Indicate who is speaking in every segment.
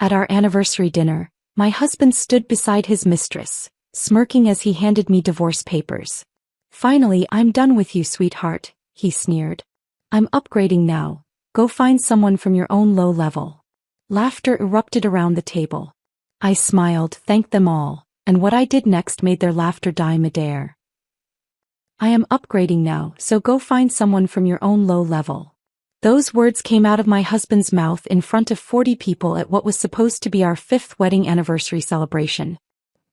Speaker 1: At our anniversary dinner, my husband stood beside his mistress, smirking as he handed me divorce papers. "Finally, I'm done with you, sweetheart," he sneered. "I'm upgrading now. Go find someone from your own low level." Laughter erupted around the table. I smiled, thanked them all, and what I did next made their laughter die midair. "I am upgrading now, so go find someone from your own low level." Those words came out of my husband's mouth in front of 40 people at what was supposed to be our 5th wedding anniversary celebration.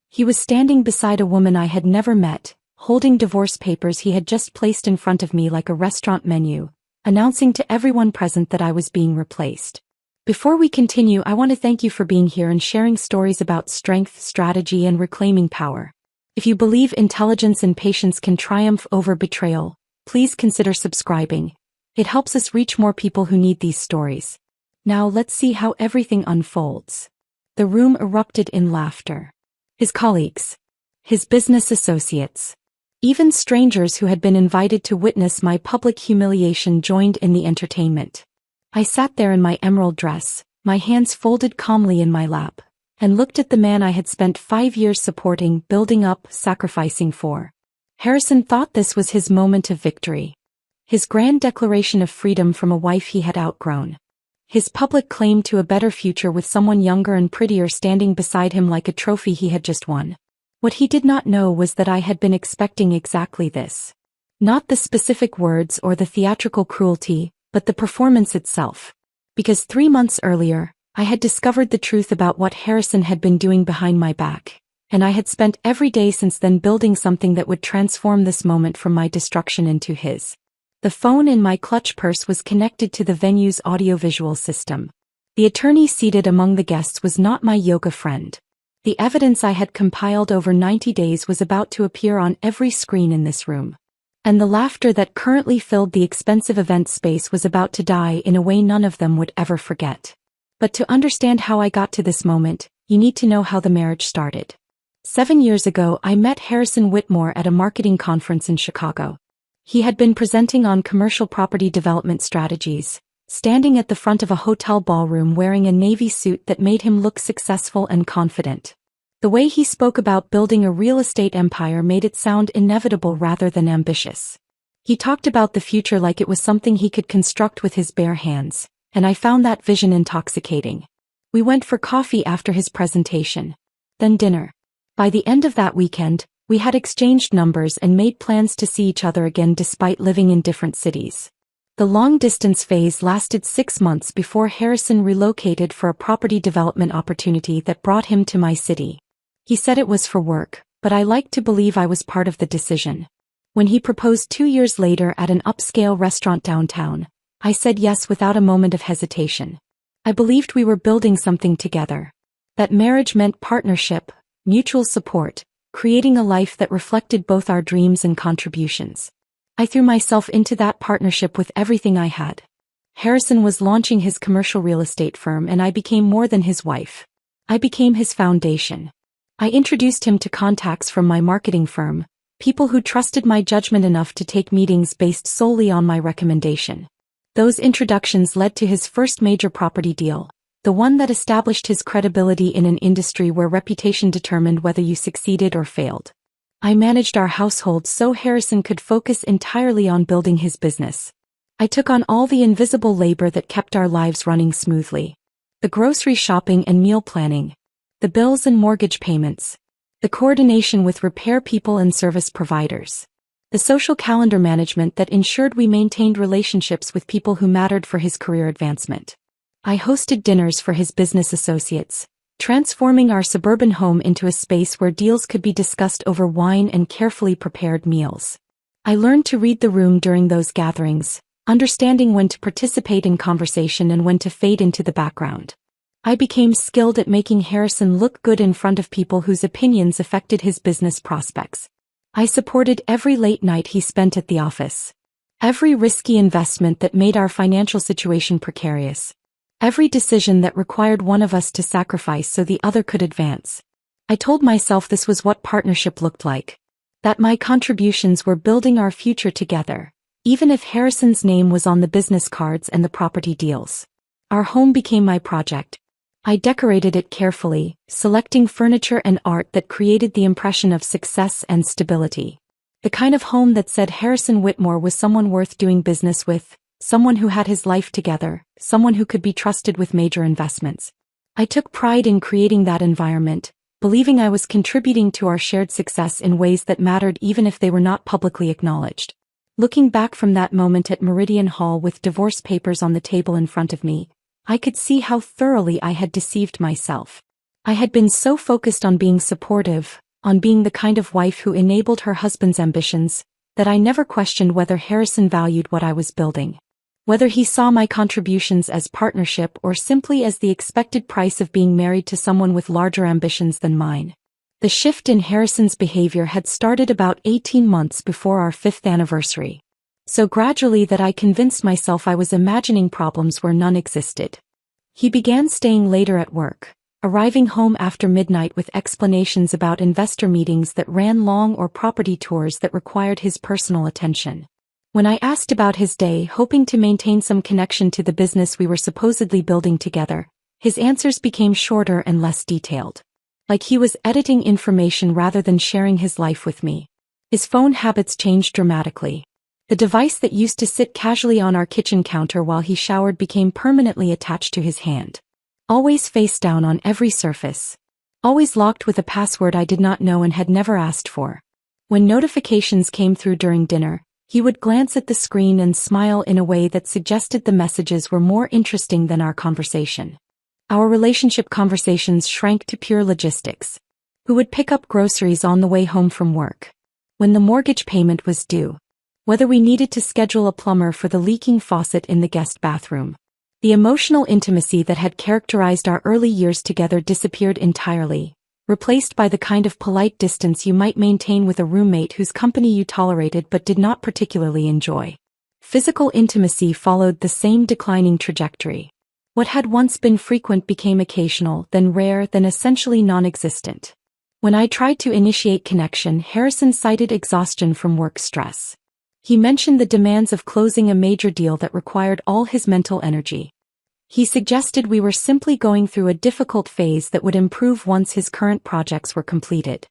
Speaker 1: He was standing beside a woman I had never met, holding divorce papers he had just placed in front of me like a restaurant menu, announcing to everyone present that I was being replaced. Before we continue, I want to thank you for being here and sharing stories about strength, strategy, and reclaiming power. If you believe intelligence and patience can triumph over betrayal, please consider subscribing. It helps us reach more people who need these stories. Now let's see how everything unfolds. The room erupted in laughter. His colleagues, his business associates, even strangers who had been invited to witness my public humiliation joined in the entertainment. I sat there in my emerald dress, my hands folded calmly in my lap, and looked at the man I had spent 5 years supporting, building up, sacrificing for. Harrison thought this was his moment of victory. His grand declaration of freedom from a wife he had outgrown. His public claim to a better future with someone younger and prettier standing beside him like a trophy he had just won. What he did not know was that I had been expecting exactly this. Not the specific words or the theatrical cruelty, but the performance itself. Because 3 months earlier, I had discovered the truth about what Harrison had been doing behind my back, and I had spent every day since then building something that would transform this moment from my destruction into his. The phone in my clutch purse was connected to the venue's audiovisual system. The attorney seated among the guests was not my yoga friend. The evidence I had compiled over 90 days was about to appear on every screen in this room. And the laughter that currently filled the expensive event space was about to die in a way none of them would ever forget. But to understand how I got to this moment, you need to know how the marriage started. 7 years ago, I met Harrison Whitmore at a marketing conference in Chicago. He had been presenting on commercial property development strategies, standing at the front of a hotel ballroom wearing a navy suit that made him look successful and confident. The way he spoke about building a real estate empire made it sound inevitable rather than ambitious. He talked about the future like it was something he could construct with his bare hands, and I found that vision intoxicating. We went for coffee after his presentation. Then dinner. By the end of that weekend, we had exchanged numbers and made plans to see each other again despite living in different cities. The long-distance phase lasted 6 months before Harrison relocated for a property development opportunity that brought him to my city. He said it was for work, but I liked to believe I was part of the decision. When he proposed 2 years later at an upscale restaurant downtown, I said yes without a moment of hesitation. I believed we were building something together. That marriage meant partnership, mutual support, creating a life that reflected both our dreams and contributions. I threw myself into that partnership with everything I had. Harrison was launching his commercial real estate firm and I became more than his wife. I became his foundation. I introduced him to contacts from my marketing firm, people who trusted my judgment enough to take meetings based solely on my recommendation. Those introductions led to his first major property deal, the one that established his credibility in an industry where reputation determined whether you succeeded or failed. I managed our household so Harrison could focus entirely on building his business. I took on all the invisible labor that kept our lives running smoothly. The grocery shopping and meal planning, the bills and mortgage payments, the coordination with repair people and service providers, the social calendar management that ensured we maintained relationships with people who mattered for his career advancement. I hosted dinners for his business associates, transforming our suburban home into a space where deals could be discussed over wine and carefully prepared meals. I learned to read the room during those gatherings, understanding when to participate in conversation and when to fade into the background. I became skilled at making Harrison look good in front of people whose opinions affected his business prospects. I supported every late night he spent at the office. Every risky investment that made our financial situation precarious. Every decision that required one of us to sacrifice so the other could advance. I told myself this was what partnership looked like. That my contributions were building our future together, even if Harrison's name was on the business cards and the property deals. Our home became my project. I decorated it carefully, selecting furniture and art that created the impression of success and stability. The kind of home that said Harrison Whitmore was someone worth doing business with, someone who had his life together, someone who could be trusted with major investments. I took pride in creating that environment, believing I was contributing to our shared success in ways that mattered even if they were not publicly acknowledged. Looking back from that moment at Meridian Hall with divorce papers on the table in front of me, I could see how thoroughly I had deceived myself. I had been so focused on being supportive, on being the kind of wife who enabled her husband's ambitions, that I never questioned whether Harrison valued what I was building. Whether he saw my contributions as partnership or simply as the expected price of being married to someone with larger ambitions than mine. The shift in Harrison's behavior had started about 18 months before our 5th anniversary. So gradually that I convinced myself I was imagining problems where none existed. He began staying later at work, arriving home after midnight with explanations about investor meetings that ran long or property tours that required his personal attention. When I asked about his day, hoping to maintain some connection to the business we were supposedly building together, his answers became shorter and less detailed. Like he was editing information rather than sharing his life with me. His phone habits changed dramatically. The device that used to sit casually on our kitchen counter while he showered became permanently attached to his hand. Always face down on every surface. Always locked with a password I did not know and had never asked for. When notifications came through during dinner, he would glance at the screen and smile in a way that suggested the messages were more interesting than our conversation. Our relationship conversations shrank to pure logistics. Who would pick up groceries on the way home from work? When the mortgage payment was due? Whether we needed to schedule a plumber for the leaking faucet in the guest bathroom? The emotional intimacy that had characterized our early years together disappeared entirely, replaced by the kind of polite distance you might maintain with a roommate whose company you tolerated but did not particularly enjoy. Physical intimacy followed the same declining trajectory. What had once been frequent became occasional, then rare, then essentially non-existent. When I tried to initiate connection, Harrison cited exhaustion from work stress. He mentioned the demands of closing a major deal that required all his mental energy. He suggested we were simply going through a difficult phase that would improve once his current projects were completed.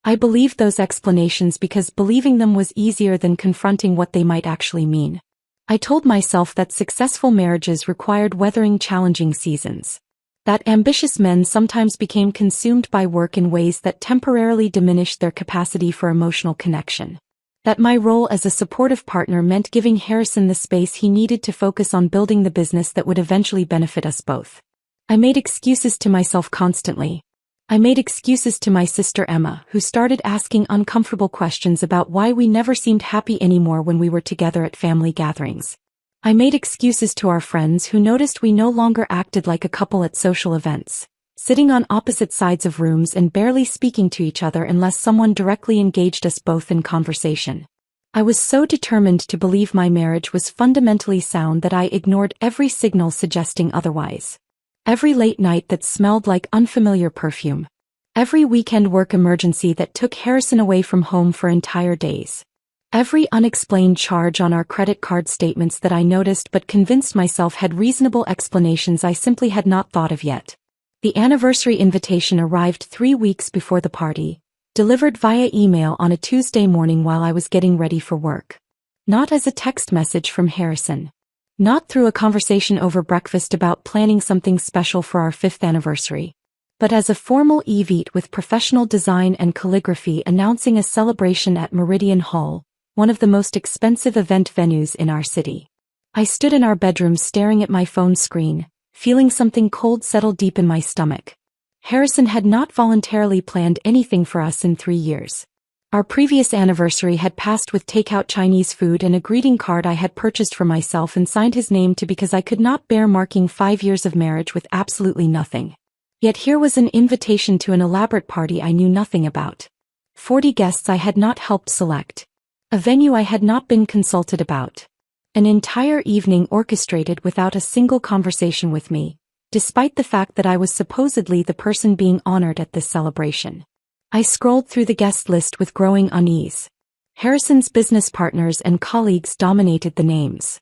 Speaker 1: I believed those explanations because believing them was easier than confronting what they might actually mean. I told myself that successful marriages required weathering challenging seasons. That ambitious men sometimes became consumed by work in ways that temporarily diminished their capacity for emotional connection. That my role as a supportive partner meant giving Harrison the space he needed to focus on building the business that would eventually benefit us both. I made excuses to myself constantly. I made excuses to my sister Emma, who started asking uncomfortable questions about why we never seemed happy anymore when we were together at family gatherings. I made excuses to our friends who noticed we no longer acted like a couple at social events, sitting on opposite sides of rooms and barely speaking to each other unless someone directly engaged us both in conversation. I was so determined to believe my marriage was fundamentally sound that I ignored every signal suggesting otherwise. Every late night that smelled like unfamiliar perfume. Every weekend work emergency that took Harrison away from home for entire days. Every unexplained charge on our credit card statements that I noticed but convinced myself had reasonable explanations I simply had not thought of yet. The anniversary invitation arrived 3 weeks before the party, delivered via email on a Tuesday morning while I was getting ready for work. Not as a text message from Harrison. Not through a conversation over breakfast about planning something special for our 5th anniversary. But as a formal e-vite with professional design and calligraphy announcing a celebration at Meridian Hall, one of the most expensive event venues in our city. I stood in our bedroom staring at my phone screen, feeling something cold settle deep in my stomach. Harrison had not voluntarily planned anything for us in 3 years. Our previous anniversary had passed with takeout Chinese food and a greeting card I had purchased for myself and signed his name to because I could not bear marking 5 years of marriage with absolutely nothing. Yet here was an invitation to an elaborate party I knew nothing about. 40 guests I had not helped select. A venue I had not been consulted about. An entire evening orchestrated without a single conversation with me, despite the fact that I was supposedly the person being honored at this celebration. I scrolled through the guest list with growing unease. Harrison's business partners and colleagues dominated the names.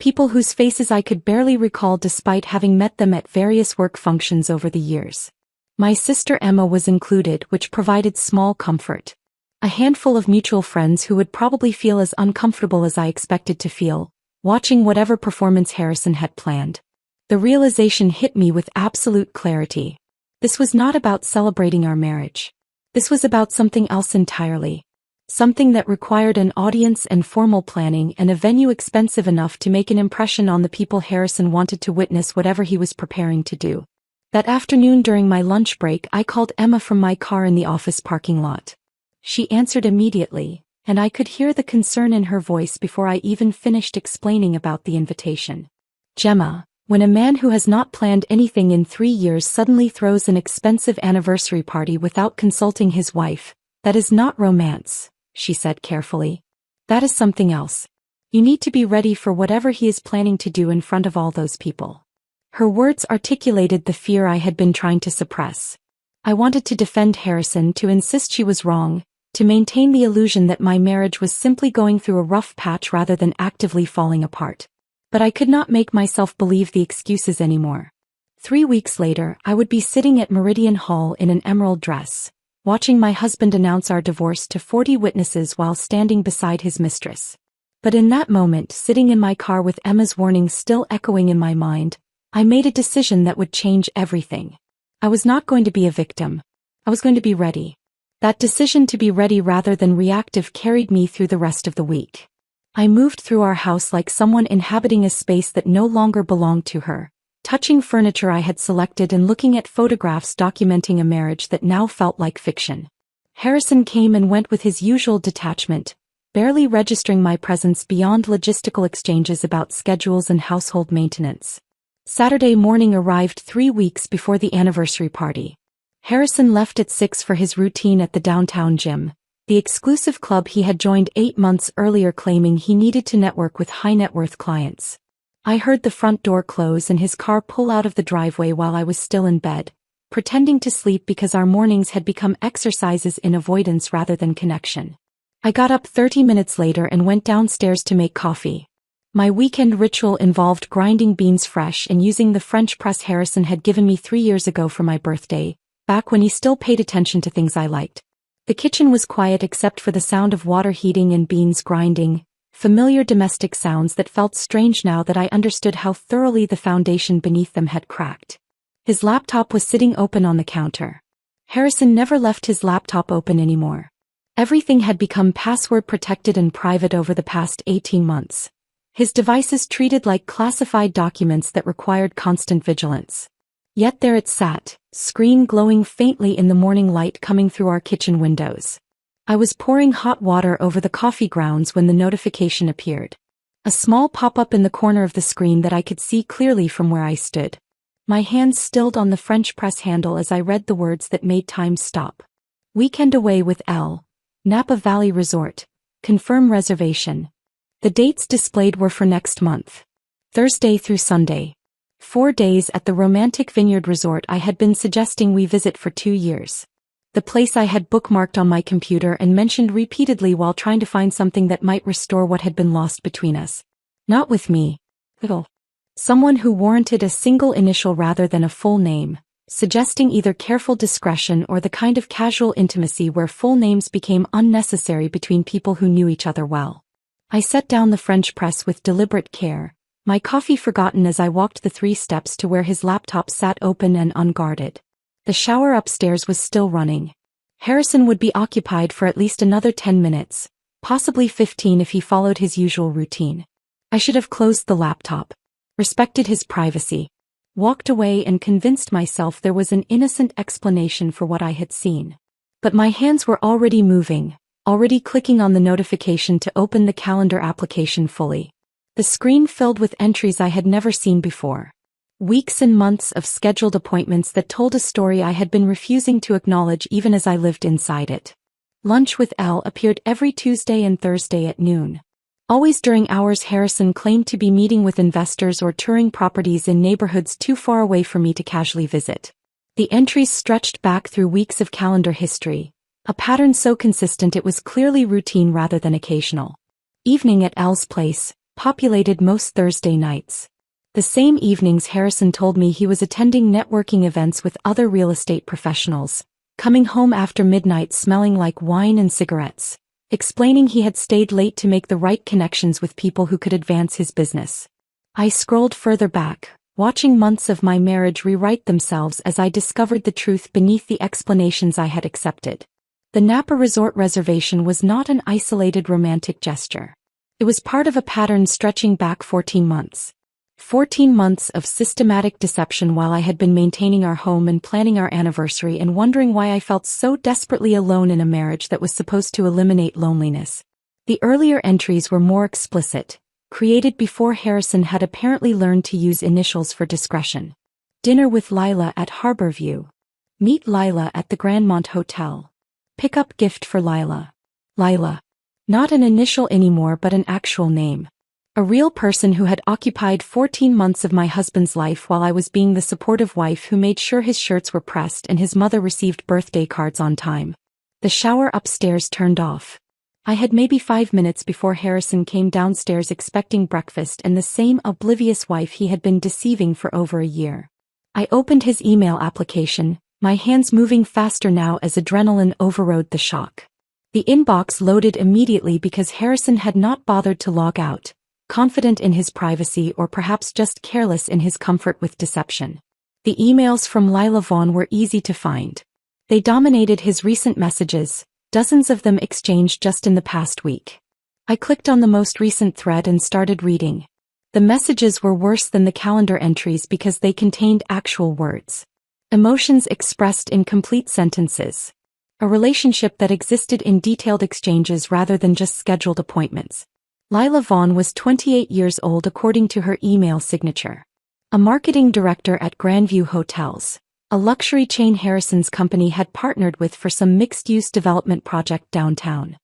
Speaker 1: People whose faces I could barely recall despite having met them at various work functions over the years. My sister Emma was included, which provided small comfort. A handful of mutual friends who would probably feel as uncomfortable as I expected to feel, watching whatever performance Harrison had planned. The realization hit me with absolute clarity. This was not about celebrating our marriage. This was about something else entirely. Something that required an audience and formal planning and a venue expensive enough to make an impression on the people Harrison wanted to witness whatever he was preparing to do. That afternoon during my lunch break, I called Emma from my car in the office parking lot. She answered immediately, and I could hear the concern in her voice before I even finished explaining about the invitation. Gemma, when a man who has not planned anything in 3 years suddenly throws an expensive anniversary party without consulting his wife, that is not romance, she said carefully. That is something else. You need to be ready for whatever he is planning to do in front of all those people. Her words articulated the fear I had been trying to suppress. I wanted to defend Harrison, to insist she was wrong, to maintain the illusion that my marriage was simply going through a rough patch rather than actively falling apart. But I could not make myself believe the excuses anymore. 3 weeks later, I would be sitting at Meridian Hall in an emerald dress, watching my husband announce our divorce to 40 witnesses while standing beside his mistress. But in that moment, sitting in my car with Emma's warning still echoing in my mind, I made a decision that would change everything. I was not going to be a victim. I was going to be ready. That decision to be ready rather than reactive carried me through the rest of the week. I moved through our house like someone inhabiting a space that no longer belonged to her, touching furniture I had selected and looking at photographs documenting a marriage that now felt like fiction. Harrison came and went with his usual detachment, barely registering my presence beyond logistical exchanges about schedules and household maintenance. Saturday morning arrived 3 weeks before the anniversary party. Harrison left at 6 for his routine at the downtown gym, the exclusive club he had joined 8 months earlier, claiming he needed to network with high-net-worth clients. I heard the front door close and his car pull out of the driveway while I was still in bed, pretending to sleep because our mornings had become exercises in avoidance rather than connection. I got up 30 minutes later and went downstairs to make coffee. My weekend ritual involved grinding beans fresh and using the French press Harrison had given me 3 years ago for my birthday, back when he still paid attention to things I liked. The kitchen was quiet except for the sound of water heating and beans grinding, familiar domestic sounds that felt strange now that I understood how thoroughly the foundation beneath them had cracked. His laptop was sitting open on the counter. Harrison never left his laptop open anymore. Everything had become password protected and private over the past 18 months. His devices treated like classified documents that required constant vigilance. Yet there it sat, screen glowing faintly in the morning light coming through our kitchen windows. I was pouring hot water over the coffee grounds when the notification appeared. A small pop-up in the corner of the screen that I could see clearly from where I stood. My hands stilled on the French press handle as I read the words that made time stop. Weekend away with Elle, Napa Valley Resort, confirm reservation. The dates displayed were for next month. Thursday through Sunday. 4 days at the romantic vineyard resort I had been suggesting we visit for 2 years. The place I had bookmarked on my computer and mentioned repeatedly while trying to find something that might restore what had been lost between us. Not with me. Little. Someone who warranted a single initial rather than a full name, suggesting either careful discretion or the kind of casual intimacy where full names became unnecessary between people who knew each other well. I set down the French press with deliberate care, my coffee forgotten as I walked the 3 steps to where his laptop sat open and unguarded. The shower upstairs was still running. Harrison would be occupied for at least another 10 minutes, possibly 15 if he followed his usual routine. I should have closed the laptop, respected his privacy, walked away and convinced myself there was an innocent explanation for what I had seen. But my hands were already moving, already clicking on the notification to open the calendar application fully. The screen filled with entries I had never seen before. Weeks and months of scheduled appointments that told a story I had been refusing to acknowledge even as I lived inside it. Lunch with Elle appeared every Tuesday and Thursday at noon. Always during hours Harrison claimed to be meeting with investors or touring properties in neighborhoods too far away for me to casually visit. The entries stretched back through weeks of calendar history, a pattern so consistent it was clearly routine rather than occasional. Evening at Elle's place, populated most Thursday nights. The same evenings Harrison told me he was attending networking events with other real estate professionals, coming home after midnight smelling like wine and cigarettes, explaining he had stayed late to make the right connections with people who could advance his business. I scrolled further back, watching months of my marriage rewrite themselves as I discovered the truth beneath the explanations I had accepted. The Napa Resort reservation was not an isolated romantic gesture. It was part of a pattern stretching back 14 months. 14 months of systematic deception while I had been maintaining our home and planning our anniversary and wondering why I felt so desperately alone in a marriage that was supposed to eliminate loneliness. The earlier entries were more explicit, created before Harrison had apparently learned to use initials for discretion. Dinner with Lila at Harborview. Meet Lila at the Grandmont Hotel. Pick up gift for Lila. Lila. Not an initial anymore but an actual name. A real person who had occupied 14 months of my husband's life while I was being the supportive wife who made sure his shirts were pressed and his mother received birthday cards on time. The shower upstairs turned off. I had maybe 5 minutes before Harrison came downstairs expecting breakfast and the same oblivious wife he had been deceiving for over a year. I opened his email application, my hands moving faster now as adrenaline overrode the shock. The inbox loaded immediately because Harrison had not bothered to log out, confident in his privacy or perhaps just careless in his comfort with deception. The emails from Lila Vaughn were easy to find. They dominated his recent messages, dozens of them exchanged just in the past week. I clicked on the most recent thread and started reading. The messages were worse than the calendar entries because they contained actual words. Emotions expressed in complete sentences. A relationship that existed in detailed exchanges rather than just scheduled appointments. Lila Vaughn was 28 years old according to her email signature. A marketing director at Grandview Hotels, a luxury chain Harrison's company had partnered with for some mixed-use development project downtown.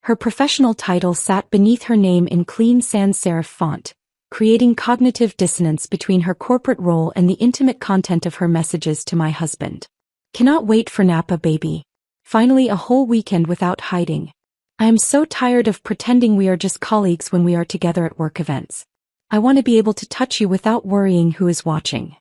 Speaker 1: Her professional title sat beneath her name in clean sans serif font, creating cognitive dissonance between her corporate role and the intimate content of her messages to my husband. Cannot wait for Napa, baby. Finally a whole weekend without hiding. I am so tired of pretending we are just colleagues when we are together at work events. I want to be able to touch you without worrying who is watching.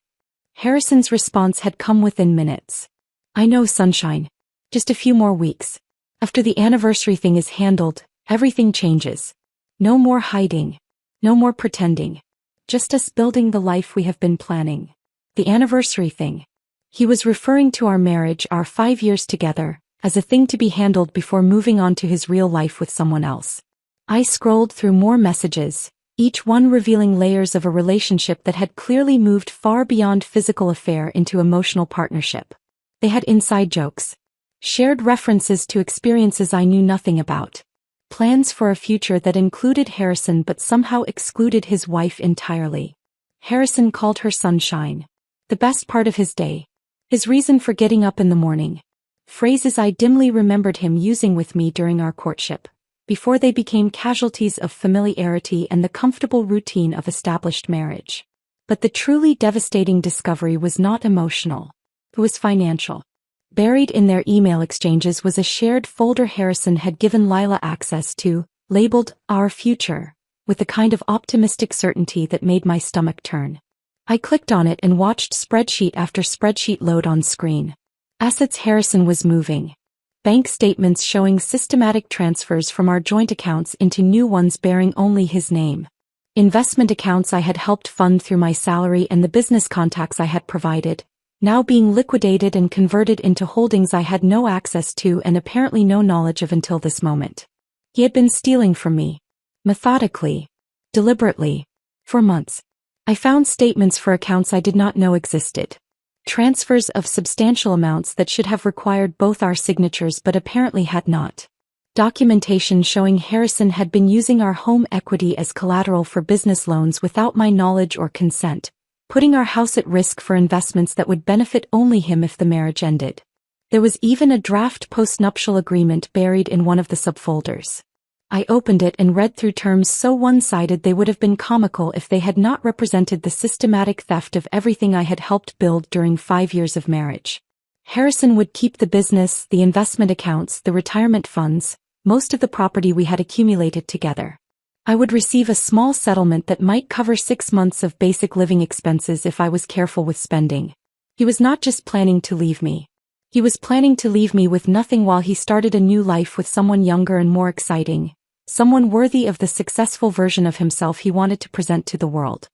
Speaker 1: Harrison's response had come within minutes. I know, sunshine. Just a few more weeks. After the anniversary thing is handled, everything changes. No more hiding. No more pretending. Just us building the life we have been planning. The anniversary thing. He was referring to our marriage, our 5 years together, as a thing to be handled before moving on to his real life with someone else. I scrolled through more messages, each one revealing layers of a relationship that had clearly moved far beyond physical affair into emotional partnership. They had inside jokes, shared references to experiences I knew nothing about, plans for a future that included Harrison but somehow excluded his wife entirely. Harrison called her sunshine, the best part of his day, his reason for getting up in the morning, phrases I dimly remembered him using with me during our courtship, before they became casualties of familiarity and the comfortable routine of established marriage. But the truly devastating discovery was not emotional. It was financial. Buried in their email exchanges was a shared folder Harrison had given Lila access to, labeled Our Future, with a kind of optimistic certainty that made my stomach turn. I clicked on it and watched spreadsheet after spreadsheet load on screen. Assets Harrison was moving. Bank statements showing systematic transfers from our joint accounts into new ones bearing only his name. Investment accounts I had helped fund through my salary and the business contacts I had provided, now being liquidated and converted into holdings I had no access to and apparently no knowledge of until this moment. He had been stealing from me. Methodically. Deliberately. For months. I found statements for accounts I did not know existed. Transfers of substantial amounts that should have required both our signatures but apparently had not. Documentation showing Harrison had been using our home equity as collateral for business loans without my knowledge or consent, putting our house at risk for investments that would benefit only him if the marriage ended. There was even a draft postnuptial agreement buried in one of the subfolders. I opened it and read through terms so one-sided they would have been comical if they had not represented the systematic theft of everything I had helped build during 5 years of marriage. Harrison would keep the business, the investment accounts, the retirement funds, most of the property we had accumulated together. I would receive a small settlement that might cover 6 months of basic living expenses if I was careful with spending. He was not just planning to leave me. He was planning to leave me with nothing while he started a new life with someone younger and more exciting, someone worthy of the successful version of himself he wanted to present to the world.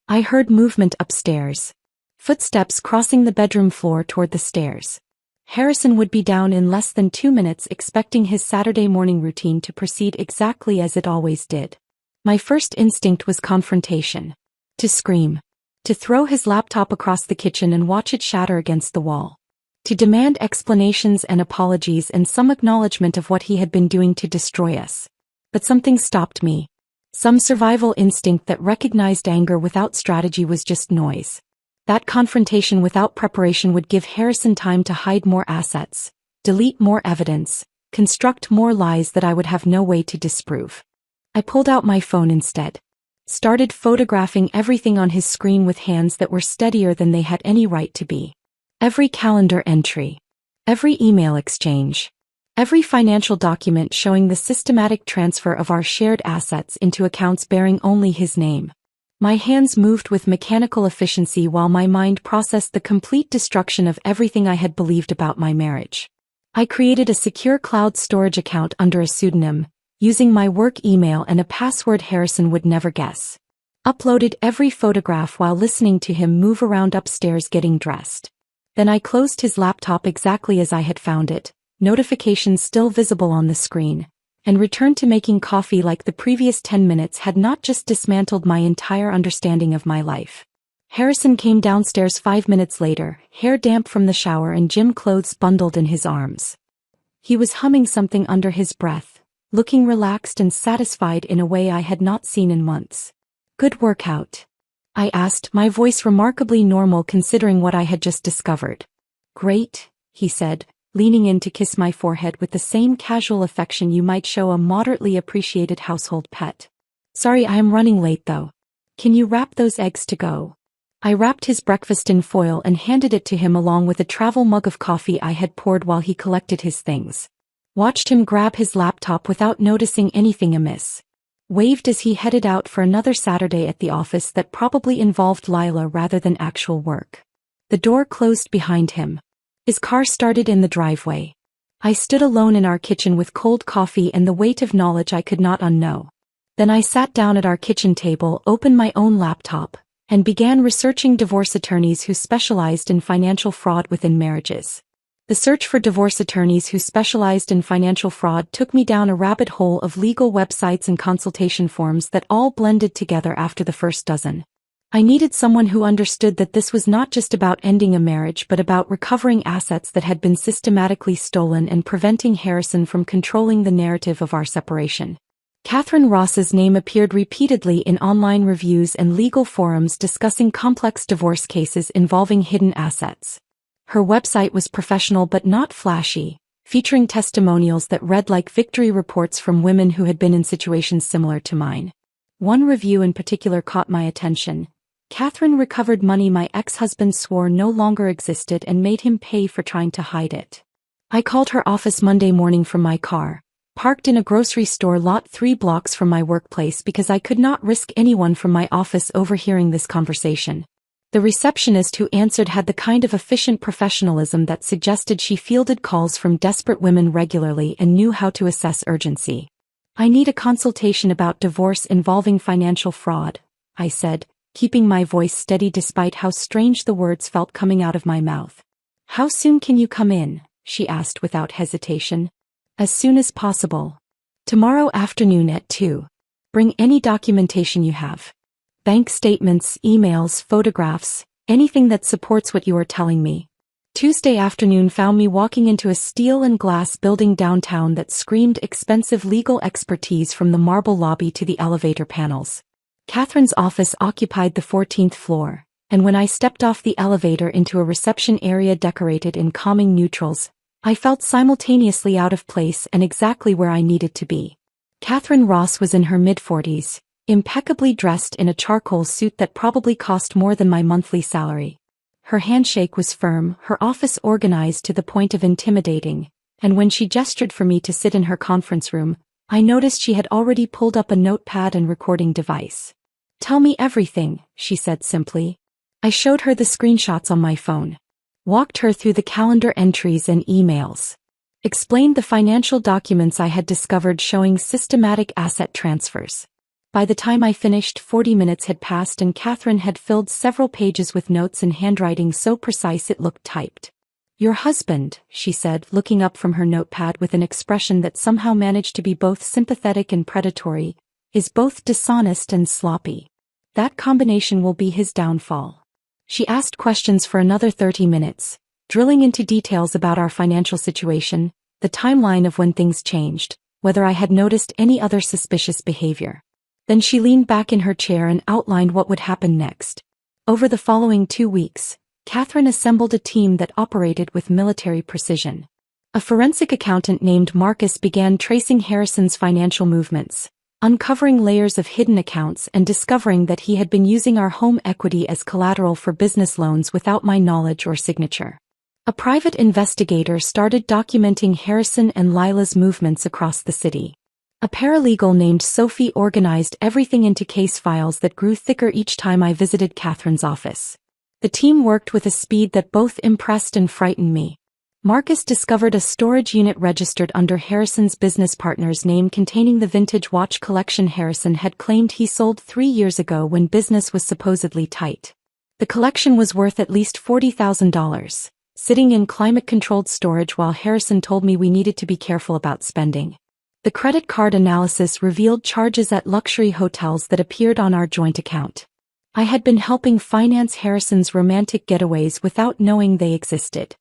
Speaker 1: I heard movement upstairs. Footsteps crossing the bedroom floor toward the stairs. Harrison would be down in less than 2 minutes, expecting his Saturday morning routine to proceed exactly as it always did. My first instinct was confrontation. To scream. To throw his laptop across the kitchen and watch it shatter against the wall. To demand explanations and apologies and some acknowledgement of what he had been doing to destroy us. But something stopped me. Some survival instinct that recognized anger without strategy was just noise. That confrontation without preparation would give Harrison time to hide more assets, delete more evidence, construct more lies that I would have no way to disprove. I pulled out my phone instead. Started photographing everything on his screen with hands that were steadier than they had any right to be. Every calendar entry. Every email exchange. Every financial document showing the systematic transfer of our shared assets into accounts bearing only his name. My hands moved with mechanical efficiency while my mind processed the complete destruction of everything I had believed about my marriage. I created a secure cloud storage account under a pseudonym, using my work email and a password Harrison would never guess. Uploaded every photograph while listening to him move around upstairs getting dressed. Then I closed his laptop exactly as I had found it, notifications still visible on the screen, and returned to making coffee like the previous 10 minutes had not just dismantled my entire understanding of my life. Harrison came downstairs 5 minutes later, hair damp from the shower and gym clothes bundled in his arms. He was humming something under his breath, looking relaxed and satisfied in a way I had not seen in months. "Good workout?" I asked, my voice remarkably normal considering what I had just discovered. "Great," he said, leaning in to kiss my forehead with the same casual affection you might show a moderately appreciated household pet. "Sorry I am running late though. Can you wrap those eggs to go?" I wrapped his breakfast in foil and handed it to him along with a travel mug of coffee I had poured while he collected his things. Watched him grab his laptop without noticing anything amiss. Waved as he headed out for another Saturday at the office that probably involved Lila rather than actual work. The door closed behind him. His car started in the driveway. I stood alone in our kitchen with cold coffee and the weight of knowledge I could not unknow. Then I sat down at our kitchen table, opened my own laptop, and began researching divorce attorneys who specialized in financial fraud within marriages. The search for divorce attorneys who specialized in financial fraud took me down a rabbit hole of legal websites and consultation forms that all blended together after the first dozen. I needed someone who understood that this was not just about ending a marriage but about recovering assets that had been systematically stolen and preventing Harrison from controlling the narrative of our separation. Catherine Ross's name appeared repeatedly in online reviews and legal forums discussing complex divorce cases involving hidden assets. Her website was professional but not flashy, featuring testimonials that read like victory reports from women who had been in situations similar to mine. One review in particular caught my attention. Catherine recovered money my ex-husband swore no longer existed and made him pay for trying to hide it. I called her office Monday morning from my car, parked in a grocery store lot 3 blocks from my workplace because I could not risk anyone from my office overhearing this conversation. The receptionist who answered had the kind of efficient professionalism that suggested she fielded calls from desperate women regularly and knew how to assess urgency. "I need a consultation about divorce involving financial fraud," I said, keeping my voice steady despite how strange the words felt coming out of my mouth. "How soon can you come in?" she asked without hesitation. "As soon as possible. Tomorrow afternoon at 2. Bring any documentation you have. Bank statements, emails, photographs, anything that supports what you are telling me." Tuesday afternoon found me walking into a steel and glass building downtown that screamed expensive legal expertise from the marble lobby to the elevator panels. Catherine's office occupied the 14th floor, and when I stepped off the elevator into a reception area decorated in calming neutrals, I felt simultaneously out of place and exactly where I needed to be. Catherine Ross was in her mid-40s, impeccably dressed in a charcoal suit that probably cost more than my monthly salary. Her handshake was firm, her office organized to the point of intimidating, and when she gestured for me to sit in her conference room, I noticed she had already pulled up a notepad and recording device. "Tell me everything," she said simply. I showed her the screenshots on my phone. Walked her through the calendar entries and emails. Explained the financial documents I had discovered showing systematic asset transfers. By the time I finished, 40 minutes had passed and Catherine had filled several pages with notes in handwriting so precise it looked typed. "Your husband," she said, looking up from her notepad with an expression that somehow managed to be both sympathetic and predatory, "is both dishonest and sloppy. That combination will be his downfall." She asked questions for another 30 minutes, drilling into details about our financial situation, the timeline of when things changed, whether I had noticed any other suspicious behavior. Then she leaned back in her chair and outlined what would happen next. Over the following 2 weeks, Catherine assembled a team that operated with military precision. A forensic accountant named Marcus began tracing Harrison's financial movements, uncovering layers of hidden accounts and discovering that he had been using our home equity as collateral for business loans without my knowledge or signature. A private investigator started documenting Harrison and Lila's movements across the city. A paralegal named Sophie organized everything into case files that grew thicker each time I visited Catherine's office. The team worked with a speed that both impressed and frightened me. Marcus discovered a storage unit registered under Harrison's business partner's name containing the vintage watch collection Harrison had claimed he sold 3 years ago when business was supposedly tight. The collection was worth at least $40,000, sitting in climate-controlled storage while Harrison told me we needed to be careful about spending. The credit card analysis revealed charges at luxury hotels that appeared on our joint account. I had been helping finance Harrison's romantic getaways without knowing they existed.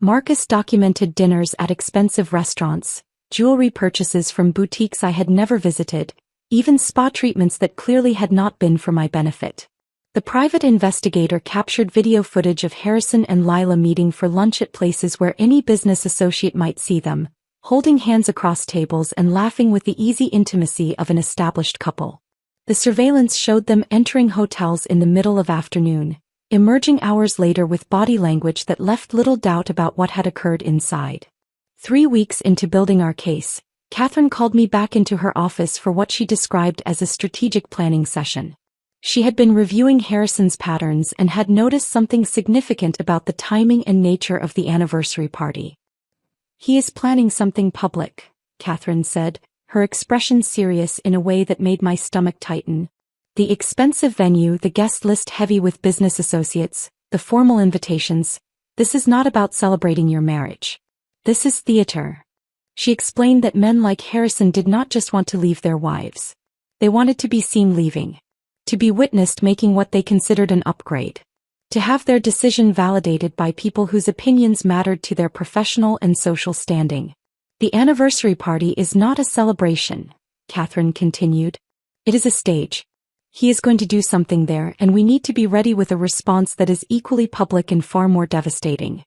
Speaker 1: Marcus documented dinners at expensive restaurants, jewelry purchases from boutiques I had never visited, even spa treatments that clearly had not been for my benefit. The private investigator captured video footage of Harrison and Lila meeting for lunch at places where any business associate might see them, holding hands across tables and laughing with the easy intimacy of an established couple. The surveillance showed them entering hotels in the middle of afternoon, emerging hours later with body language that left little doubt about what had occurred inside. 3 weeks into building our case, Catherine called me back into her office for what she described as a strategic planning session. She had been reviewing Harrison's patterns and had noticed something significant about the timing and nature of the anniversary party. "He is planning something public," Catherine said, her expression serious in a way that made my stomach tighten. "The expensive venue, the guest list heavy with business associates, the formal invitations. This is not about celebrating your marriage. This is theater." She explained that men like Harrison did not just want to leave their wives. They wanted to be seen leaving. To be witnessed making what they considered an upgrade. To have their decision validated by people whose opinions mattered to their professional and social standing. "The anniversary party is not a celebration," Catherine continued. "It is a stage. He is going to do something there and we need to be ready with a response that is equally public and far more devastating."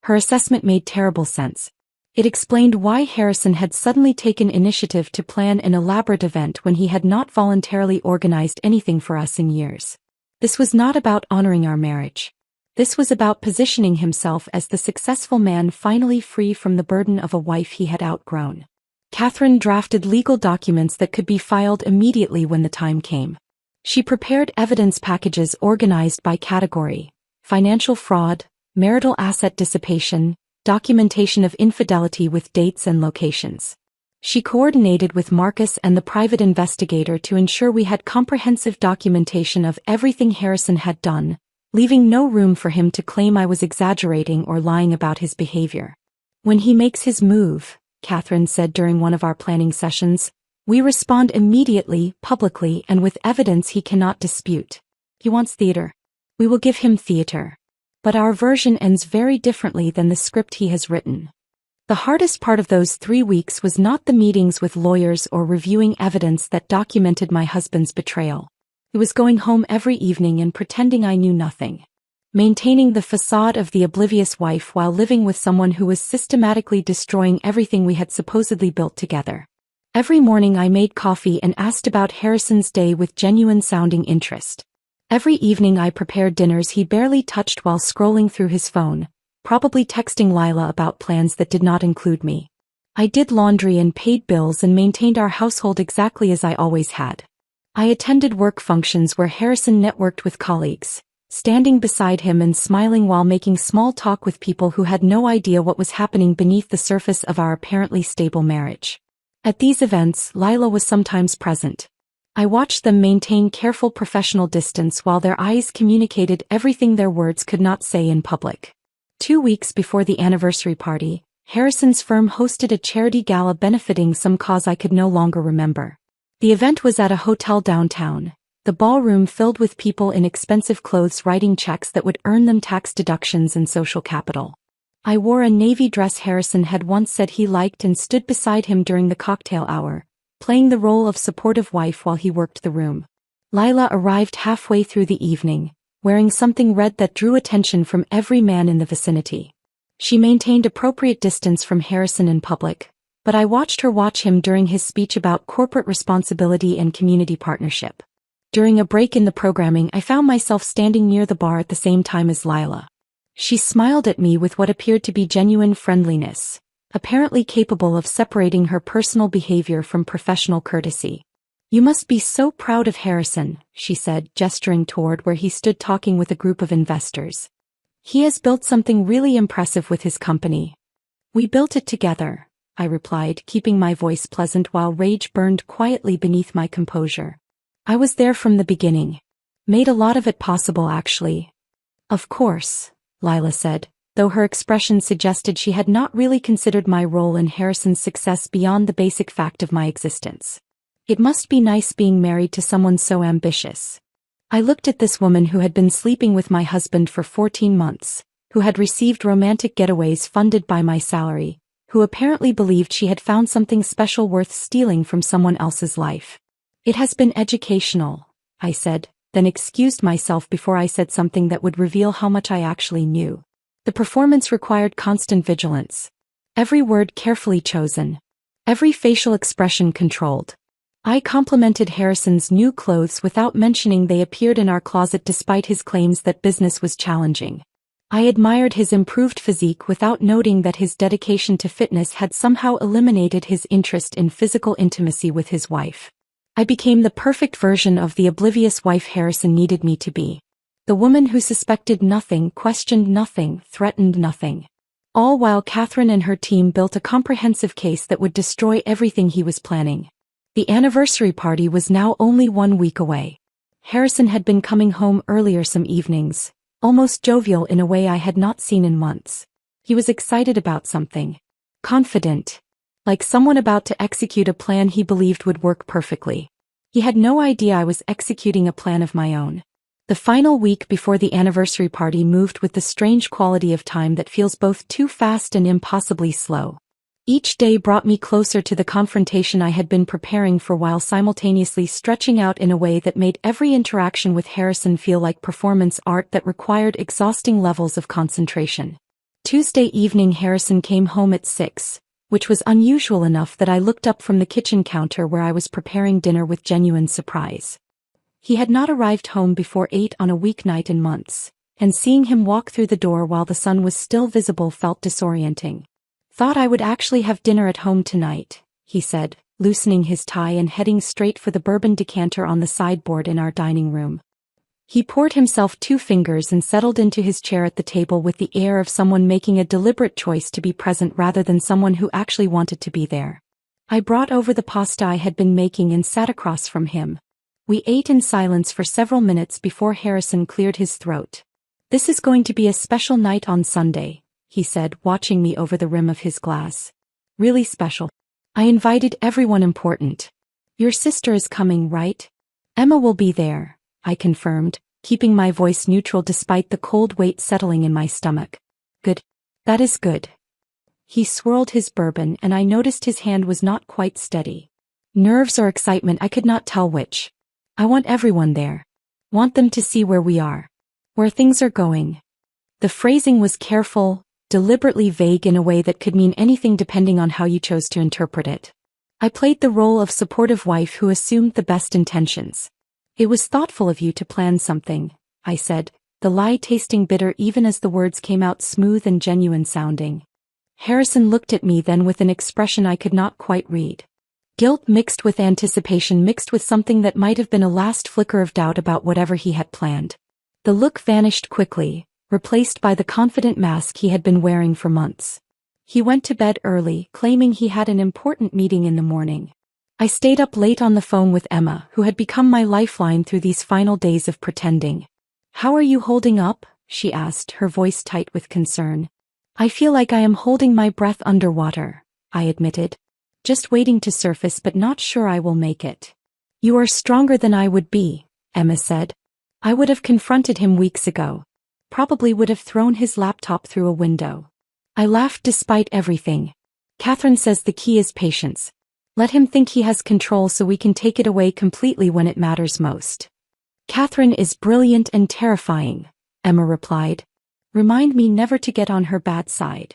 Speaker 1: Her assessment made terrible sense. It explained why Harrison had suddenly taken initiative to plan an elaborate event when he had not voluntarily organized anything for us in years. This was not about honoring our marriage. This was about positioning himself as the successful man finally free from the burden of a wife he had outgrown. Catherine drafted legal documents that could be filed immediately when the time came. She prepared evidence packages organized by category: financial fraud, marital asset dissipation, documentation of infidelity with dates and locations. She coordinated with Marcus and the private investigator to ensure we had comprehensive documentation of everything Harrison had done, leaving no room for him to claim I was exaggerating or lying about his behavior. "When he makes his move," Catherine said during one of our planning sessions, "we respond immediately, publicly, and with evidence he cannot dispute. He wants theater. We will give him theater. But our version ends very differently than the script he has written." The hardest part of those 3 weeks was not the meetings with lawyers or reviewing evidence that documented my husband's betrayal. It was going home every evening and pretending I knew nothing. Maintaining the facade of the oblivious wife while living with someone who was systematically destroying everything we had supposedly built together. Every morning I made coffee and asked about Harrison's day with genuine-sounding interest. Every evening I prepared dinners he barely touched while scrolling through his phone, probably texting Lila about plans that did not include me. I did laundry and paid bills and maintained our household exactly as I always had. I attended work functions where Harrison networked with colleagues, standing beside him and smiling while making small talk with people who had no idea what was happening beneath the surface of our apparently stable marriage. At these events, Lila was sometimes present. I watched them maintain careful professional distance while their eyes communicated everything their words could not say in public. 2 weeks before the anniversary party, Harrison's firm hosted a charity gala benefiting some cause I could no longer remember. The event was at a hotel downtown, the ballroom filled with people in expensive clothes writing checks that would earn them tax deductions and social capital. I wore a navy dress Harrison had once said he liked and stood beside him during the cocktail hour, playing the role of supportive wife while he worked the room. Lila arrived halfway through the evening, wearing something red that drew attention from every man in the vicinity. She maintained appropriate distance from Harrison in public, but I watched her watch him during his speech about corporate responsibility and community partnership. During a break in the programming, I found myself standing near the bar at the same time as Lila. She smiled at me with what appeared to be genuine friendliness, apparently capable of separating her personal behavior from professional courtesy. "You must be so proud of Harrison," she said, gesturing toward where he stood talking with a group of investors. "He has built something really impressive with his company." "We built it together," I replied, keeping my voice pleasant while rage burned quietly beneath my composure. "I was there from the beginning. Made a lot of it possible, actually." "Of course," Lila said, though her expression suggested she had not really considered my role in Harrison's success beyond the basic fact of my existence. "It must be nice being married to someone so ambitious." I looked at this woman who had been sleeping with my husband for 14 months, who had received romantic getaways funded by my salary, who apparently believed she had found something special worth stealing from someone else's life. "It has been educational," I said, then excused myself before I said something that would reveal how much I actually knew. The performance required constant vigilance. Every word carefully chosen. Every facial expression controlled. I complimented Harrison's new clothes without mentioning they appeared in our closet despite his claims that business was challenging. I admired his improved physique without noting that his dedication to fitness had somehow eliminated his interest in physical intimacy with his wife. I became the perfect version of the oblivious wife Harrison needed me to be. The woman who suspected nothing, questioned nothing, threatened nothing. All while Catherine and her team built a comprehensive case that would destroy everything he was planning. The anniversary party was now only 1 week away. Harrison had been coming home earlier some evenings, almost jovial in a way I had not seen in months. He was excited about something. Confident. Like someone about to execute a plan he believed would work perfectly. He had no idea I was executing a plan of my own. The final week before the anniversary party moved with the strange quality of time that feels both too fast and impossibly slow. Each day brought me closer to the confrontation I had been preparing for while simultaneously stretching out in a way that made every interaction with Harrison feel like performance art that required exhausting levels of concentration. Tuesday evening Harrison came home at 6, which was unusual enough that I looked up from the kitchen counter where I was preparing dinner with genuine surprise. He had not arrived home before 8 on a weeknight in months, and seeing him walk through the door while the sun was still visible felt disorienting. "Thought I would actually have dinner at home tonight," he said, loosening his tie and heading straight for the bourbon decanter on the sideboard in our dining room. He poured himself 2 fingers and settled into his chair at the table with the air of someone making a deliberate choice to be present rather than someone who actually wanted to be there. I brought over the pasta I had been making and sat across from him. We ate in silence for several minutes before Harrison cleared his throat. "This is going to be a special night on Sunday," he said, watching me over the rim of his glass. "Really special. I invited everyone important. Your sister is coming, right?" "Emma will be there," I confirmed, keeping my voice neutral despite the cold weight settling in my stomach. "Good. That is good." He swirled his bourbon and I noticed his hand was not quite steady. Nerves or excitement, I could not tell which. "I want everyone there. Want them to see where we are. Where things are going." The phrasing was careful, deliberately vague in a way that could mean anything depending on how you chose to interpret it. I played the role of supportive wife who assumed the best intentions. "It was thoughtful of you to plan something," I said, the lie tasting bitter even as the words came out smooth and genuine sounding. Harrison looked at me then with an expression I could not quite read. Guilt mixed with anticipation mixed with something that might have been a last flicker of doubt about whatever he had planned. The look vanished quickly, replaced by the confident mask he had been wearing for months. He went to bed early, claiming he had an important meeting in the morning. I stayed up late on the phone with Emma, who had become my lifeline through these final days of pretending. "How are you holding up?" she asked, her voice tight with concern. "I feel like I am holding my breath underwater," I admitted. "Just waiting to surface but not sure I will make it." "You are stronger than I would be," Emma said. I would have confronted him weeks ago. Probably would have thrown his laptop through a window. I laughed despite everything. "Catherine says the key is patience. Let him think he has control so we can take it away completely when it matters most." "Catherine is brilliant and terrifying," Emma replied. "Remind me never to get on her bad side."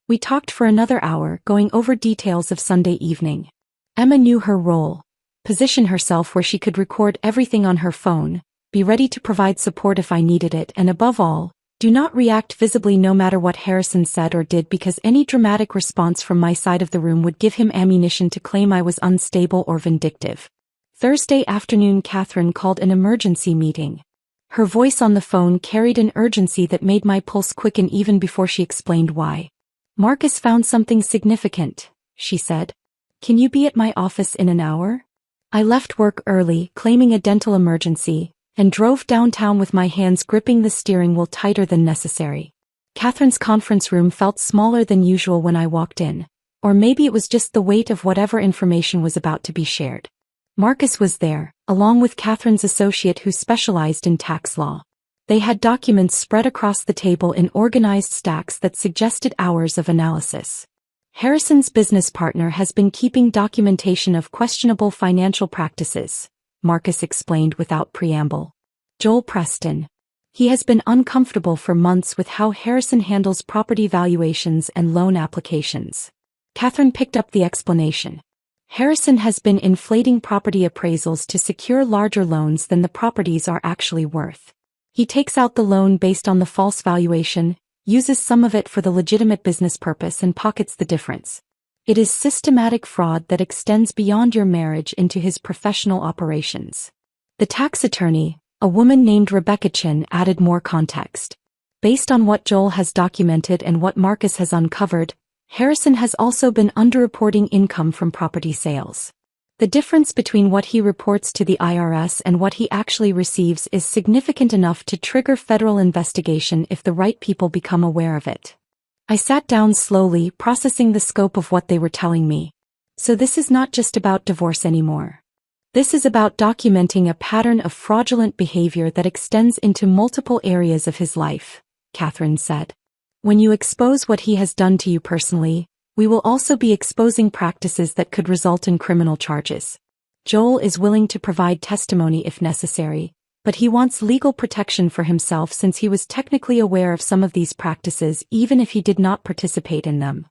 Speaker 1: We talked for another hour, going over details of Sunday evening. Emma knew her role. Position herself where she could record everything on her phone, be ready to provide support if I needed it, and above all, do not react visibly no matter what Harrison said or did, because any dramatic response from my side of the room would give him ammunition to claim I was unstable or vindictive. Thursday afternoon, Catherine called an emergency meeting. Her voice on the phone carried an urgency that made my pulse quicken even before she explained why. "Marcus found something significant," she said. "Can you be at my office in an hour?" I left work early, claiming a dental emergency, and drove downtown with my hands gripping the steering wheel tighter than necessary. Catherine's conference room felt smaller than usual when I walked in, or maybe it was just the weight of whatever information was about to be shared. Marcus was there, along with Catherine's associate who specialized in tax law. They had documents spread across the table in organized stacks that suggested hours of analysis. "Harrison's business partner has been keeping documentation of questionable financial practices," Marcus explained without preamble. "Joel Preston. He has been uncomfortable for months with how Harrison handles property valuations and loan applications." Catherine picked up the explanation. "Harrison has been inflating property appraisals to secure larger loans than the properties are actually worth. He takes out the loan based on the false valuation, uses some of it for the legitimate business purpose and pockets the difference. It is systematic fraud that extends beyond your marriage into his professional operations." The tax attorney, a woman named Rebecca Chin, added more context. "Based on what Joel has documented and what Marcus has uncovered, Harrison has also been underreporting income from property sales. The difference between what he reports to the IRS and what he actually receives is significant enough to trigger federal investigation if the right people become aware of it." I sat down slowly, processing the scope of what they were telling me. So this is not just about divorce anymore. This is about documenting a pattern of fraudulent behavior that extends into multiple areas of his life, Catherine said. "When you expose what he has done to you personally, we will also be exposing practices that could result in criminal charges. Joel is willing to provide testimony if necessary, but he wants legal protection for himself since he was technically aware of some of these practices even if he did not participate in them."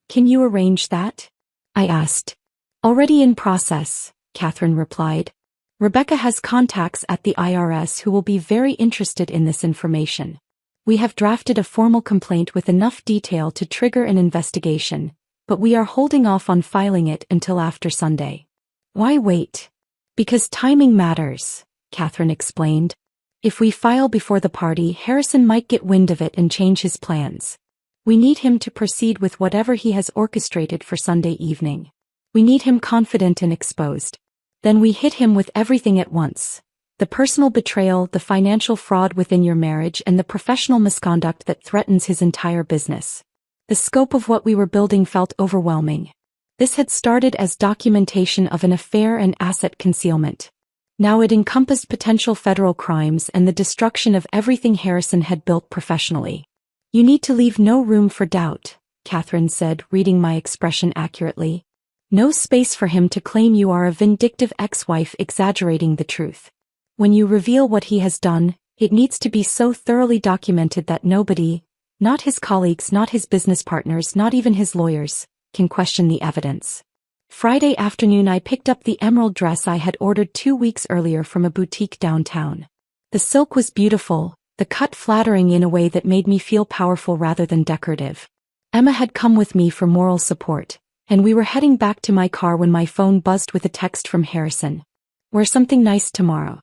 Speaker 1: "Can you arrange that?" I asked. "Already in process," Catherine replied. "Rebecca has contacts at the IRS who will be very interested in this information. We have drafted a formal complaint with enough detail to trigger an investigation, but we are holding off on filing it until after Sunday." "Why wait?" "Because timing matters," Catherine explained. "If we file before the party, Harrison might get wind of it and change his plans. We need him to proceed with whatever he has orchestrated for Sunday evening. We need him confident and exposed. Then we hit him with everything at once. The personal betrayal, the financial fraud within your marriage, and the professional misconduct that threatens his entire business." The scope of what we were building felt overwhelming. This had started as documentation of an affair and asset concealment. Now it encompassed potential federal crimes and the destruction of everything Harrison had built professionally. "You need to leave no room for doubt," Catherine said, reading my expression accurately. "No space for him to claim you are a vindictive ex-wife exaggerating the truth. When you reveal what he has done, it needs to be so thoroughly documented that nobody, not his colleagues, not his business partners, not even his lawyers, can question the evidence." Friday afternoon I picked up the emerald dress I had ordered 2 weeks earlier from a boutique downtown. The silk was beautiful, the cut flattering in a way that made me feel powerful rather than decorative. Emma had come with me for moral support, and we were heading back to my car when my phone buzzed with a text from Harrison. "Wear something nice tomorrow.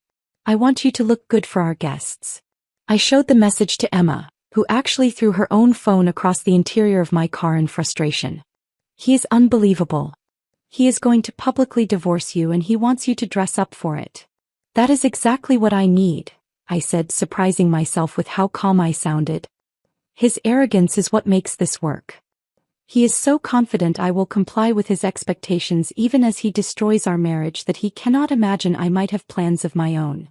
Speaker 1: I want you to look good for our guests." I showed the message to Emma, who actually threw her own phone across the interior of my car in frustration. "He is unbelievable. He is going to publicly divorce you and he wants you to dress up for it." "That is exactly what I need," I said, surprising myself with how calm I sounded. "His arrogance is what makes this work. He is so confident I will comply with his expectations even as he destroys our marriage that he cannot imagine I might have plans of my own."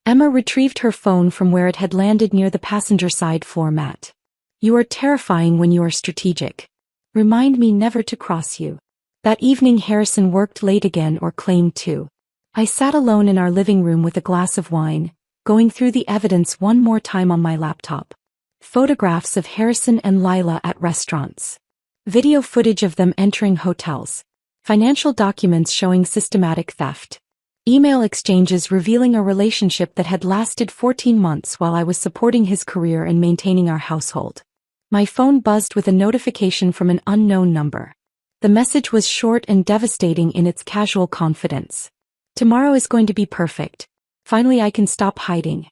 Speaker 1: Emma retrieved her phone from where it had landed near the passenger side floor mat. "You are terrifying when you are strategic. Remind me never to cross you." That evening Harrison worked late again, or claimed to. I sat alone in our living room with a glass of wine, going through the evidence one more time on my laptop. Photographs of Harrison and Lila at restaurants. Video footage of them entering hotels. Financial documents showing systematic theft. Email exchanges revealing a relationship that had lasted 14 months while I was supporting his career and maintaining our household. My phone buzzed with a notification from an unknown number. The message was short and devastating in its casual confidence. "Tomorrow is going to be perfect. Finally I can stop hiding.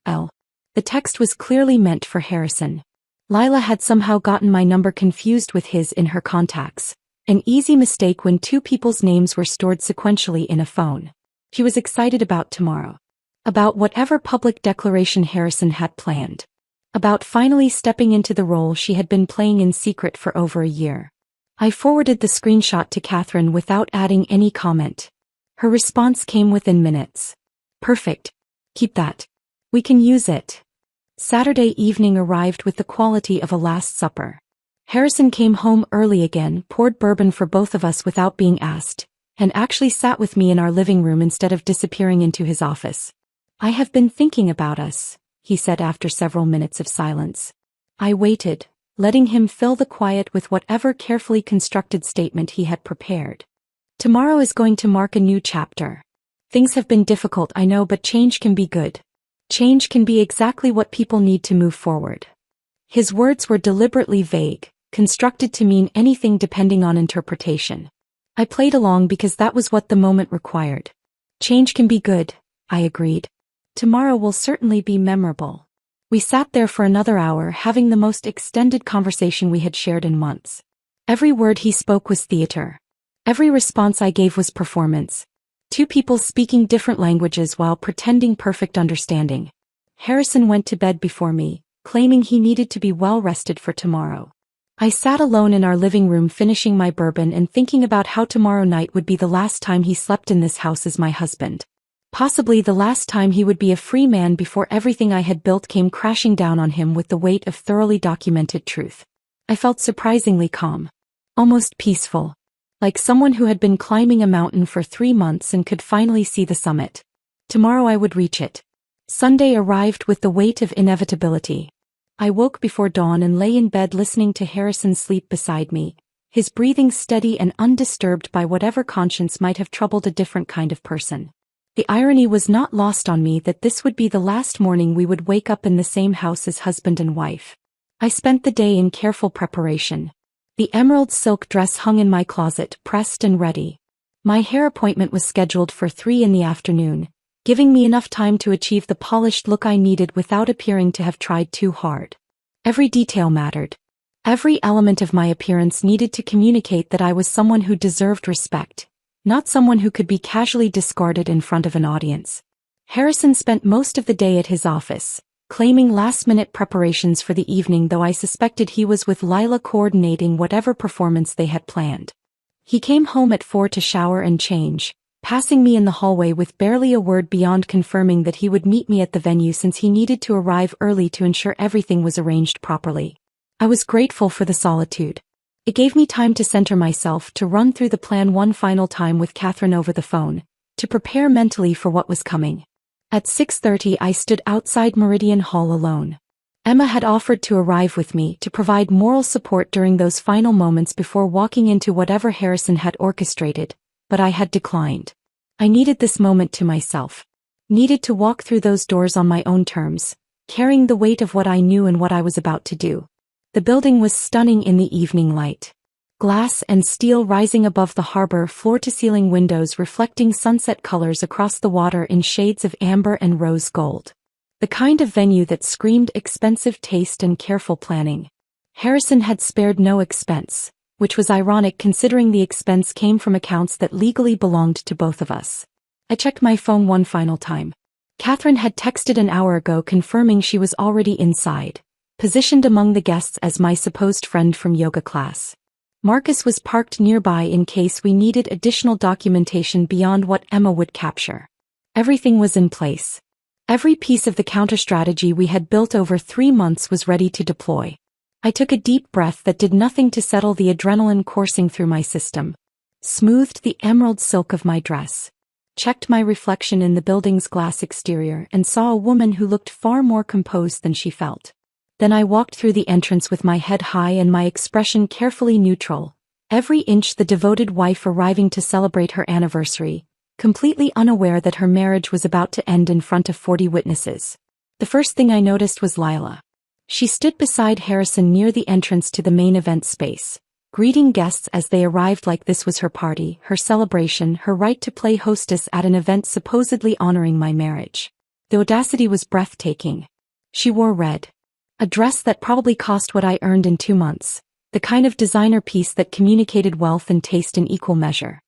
Speaker 1: L." The text was clearly meant for Harrison. Lila had somehow gotten my number confused with his in her contacts, an easy mistake when two people's names were stored sequentially in a phone. She was excited about tomorrow. About whatever public declaration Harrison had planned. About finally stepping into the role she had been playing in secret for over a year. I forwarded the screenshot to Catherine without adding any comment. Her response came within minutes. "Perfect. Keep that. We can use it." Saturday evening arrived with the quality of a Last Supper. Harrison came home early again, poured bourbon for both of us without being asked, and actually sat with me in our living room instead of disappearing into his office. "I have been thinking about us," he said after several minutes of silence. I waited, letting him fill the quiet with whatever carefully constructed statement he had prepared. "Tomorrow is going to mark a new chapter. Things have been difficult, I know, but change can be good. Change can be exactly what people need to move forward." His words were deliberately vague, constructed to mean anything depending on interpretation. I played along because that was what the moment required. "Change can be good," I agreed. "Tomorrow will certainly be memorable." We sat there for another hour having the most extended conversation we had shared in months. Every word he spoke was theater. Every response I gave was performance. Two people speaking different languages while pretending perfect understanding. Harrison went to bed before me, claiming he needed to be well rested for tomorrow. I sat alone in our living room finishing my bourbon and thinking about how tomorrow night would be the last time he slept in this house as my husband. Possibly the last time he would be a free man before everything I had built came crashing down on him with the weight of thoroughly documented truth. I felt surprisingly calm. Almost peaceful. Like someone who had been climbing a mountain for 3 months and could finally see the summit. Tomorrow I would reach it. Sunday arrived with the weight of inevitability. I woke before dawn and lay in bed listening to Harrison sleep beside me, his breathing steady and undisturbed by whatever conscience might have troubled a different kind of person. The irony was not lost on me that this would be the last morning we would wake up in the same house as husband and wife. I spent the day in careful preparation. The emerald silk dress hung in my closet, pressed and ready. My hair appointment was scheduled for 3 in the afternoon, giving me enough time to achieve the polished look I needed without appearing to have tried too hard. Every detail mattered. Every element of my appearance needed to communicate that I was someone who deserved respect, not someone who could be casually discarded in front of an audience. Harrison spent most of the day at his office, claiming last-minute preparations for the evening, though I suspected he was with Lila coordinating whatever performance they had planned. He came home at 4 to shower and change, passing me in the hallway with barely a word beyond confirming that he would meet me at the venue since he needed to arrive early to ensure everything was arranged properly. I was grateful for the solitude. It gave me time to center myself, to run through the plan one final time with Catherine over the phone, to prepare mentally for what was coming. At 6:30 I stood outside Meridian Hall alone. Emma had offered to arrive with me to provide moral support during those final moments before walking into whatever Harrison had orchestrated, but I had declined. I needed this moment to myself. Needed to walk through those doors on my own terms, carrying the weight of what I knew and what I was about to do. The building was stunning in the evening light. Glass and steel rising above the harbor, floor-to-ceiling windows reflecting sunset colors across the water in shades of amber and rose gold. The kind of venue that screamed expensive taste and careful planning. Harrison had spared no expense, which was ironic considering the expense came from accounts that legally belonged to both of us. I checked my phone one final time. Catherine had texted an hour ago confirming she was already inside, positioned among the guests as my supposed friend from yoga class. Marcus was parked nearby in case we needed additional documentation beyond what Emma would capture. Everything was in place. Every piece of the counter-strategy we had built over 3 months was ready to deploy. I took a deep breath that did nothing to settle the adrenaline coursing through my system. Smoothed the emerald silk of my dress. Checked my reflection in the building's glass exterior and saw a woman who looked far more composed than she felt. Then I walked through the entrance with my head high and my expression carefully neutral, every inch the devoted wife arriving to celebrate her anniversary, completely unaware that her marriage was about to end in front of 40 witnesses. The first thing I noticed was Lila. She stood beside Harrison near the entrance to the main event space, greeting guests as they arrived like this was her party, her celebration, her right to play hostess at an event supposedly honoring my marriage. The audacity was breathtaking. She wore red. A dress that probably cost what I earned in 2 months, the kind of designer piece that communicated wealth and taste in equal measure.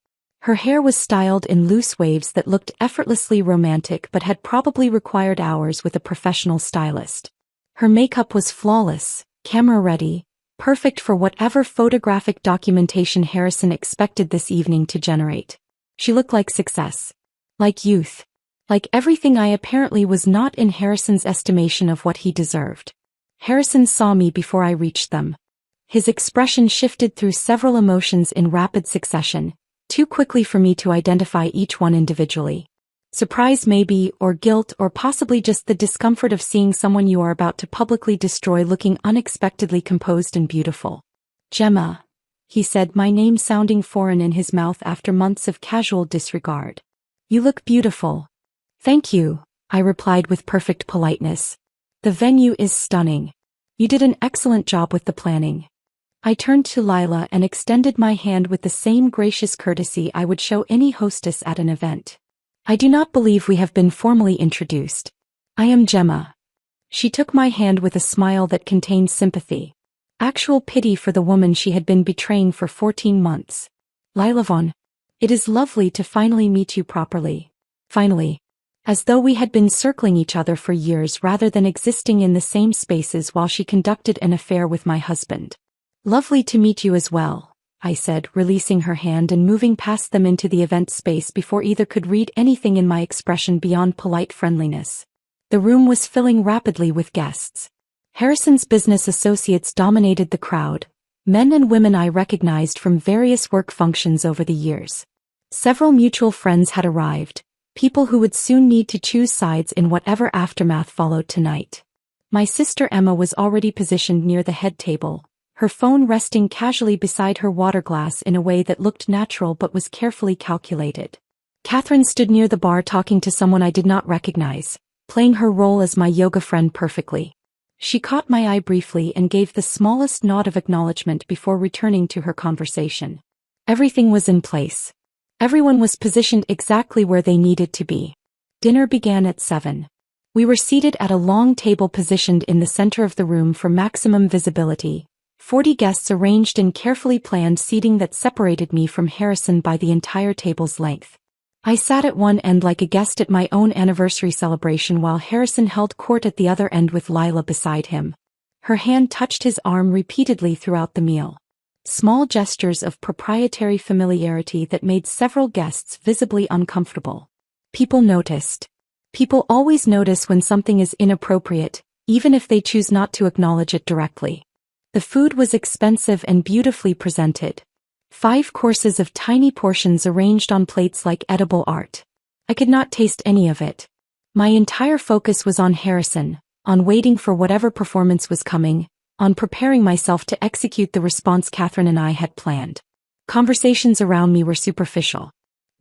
Speaker 1: Her hair was styled in loose waves that looked effortlessly romantic but had probably required hours with a professional stylist. Her makeup was flawless, camera-ready, perfect for whatever photographic documentation Harrison expected this evening to generate. She looked like success. Like youth. Like everything I apparently was not in Harrison's estimation of what he deserved. Harrison saw me before I reached them. His expression shifted through several emotions in rapid succession, too quickly for me to identify each one individually. Surprise maybe, or guilt, or possibly just the discomfort of seeing someone you are about to publicly destroy looking unexpectedly composed and beautiful. Gemma, he said, my name sounding foreign in his mouth after months of casual disregard. You look beautiful. Thank you, I replied with perfect politeness. The venue is stunning. You did an excellent job with the planning. I turned to Lila and extended my hand with the same gracious courtesy I would show any hostess at an event. I do not believe we have been formally introduced. I am Gemma. She took my hand with a smile that contained sympathy. Actual pity for the woman she had been betraying for 14 months. Lila Vaughn. It is lovely to finally meet you properly. Finally. As though we had been circling each other for years rather than existing in the same spaces while she conducted an affair with my husband. Lovely to meet you as well, I said, releasing her hand and moving past them into the event space before either could read anything in my expression beyond polite friendliness. The room was filling rapidly with guests. Harrison's business associates dominated the crowd, men and women I recognized from various work functions over the years. Several mutual friends had arrived. People who would soon need to choose sides in whatever aftermath followed tonight. My sister Emma was already positioned near the head table, her phone resting casually beside her water glass in a way that looked natural but was carefully calculated. Catherine stood near the bar talking to someone I did not recognize, playing her role as my yoga friend perfectly. She caught my eye briefly and gave the smallest nod of acknowledgement before returning to her conversation. Everything was in place. Everyone was positioned exactly where they needed to be. Dinner began at 7. We were seated at a long table positioned in the center of the room for maximum visibility, 40 guests arranged in carefully planned seating that separated me from Harrison by the entire table's length. I sat at one end like a guest at my own anniversary celebration while Harrison held court at the other end with Lila beside him. Her hand touched his arm repeatedly throughout the meal. Small gestures of proprietary familiarity that made several guests visibly uncomfortable. People noticed. People always notice when something is inappropriate, even if they choose not to acknowledge it directly. The food was expensive and beautifully presented. 5 courses of tiny portions arranged on plates like edible art. I could not taste any of it. My entire focus was on Harrison, on waiting for whatever performance was coming, on preparing myself to execute the response Catherine and I had planned. Conversations around me were superficial.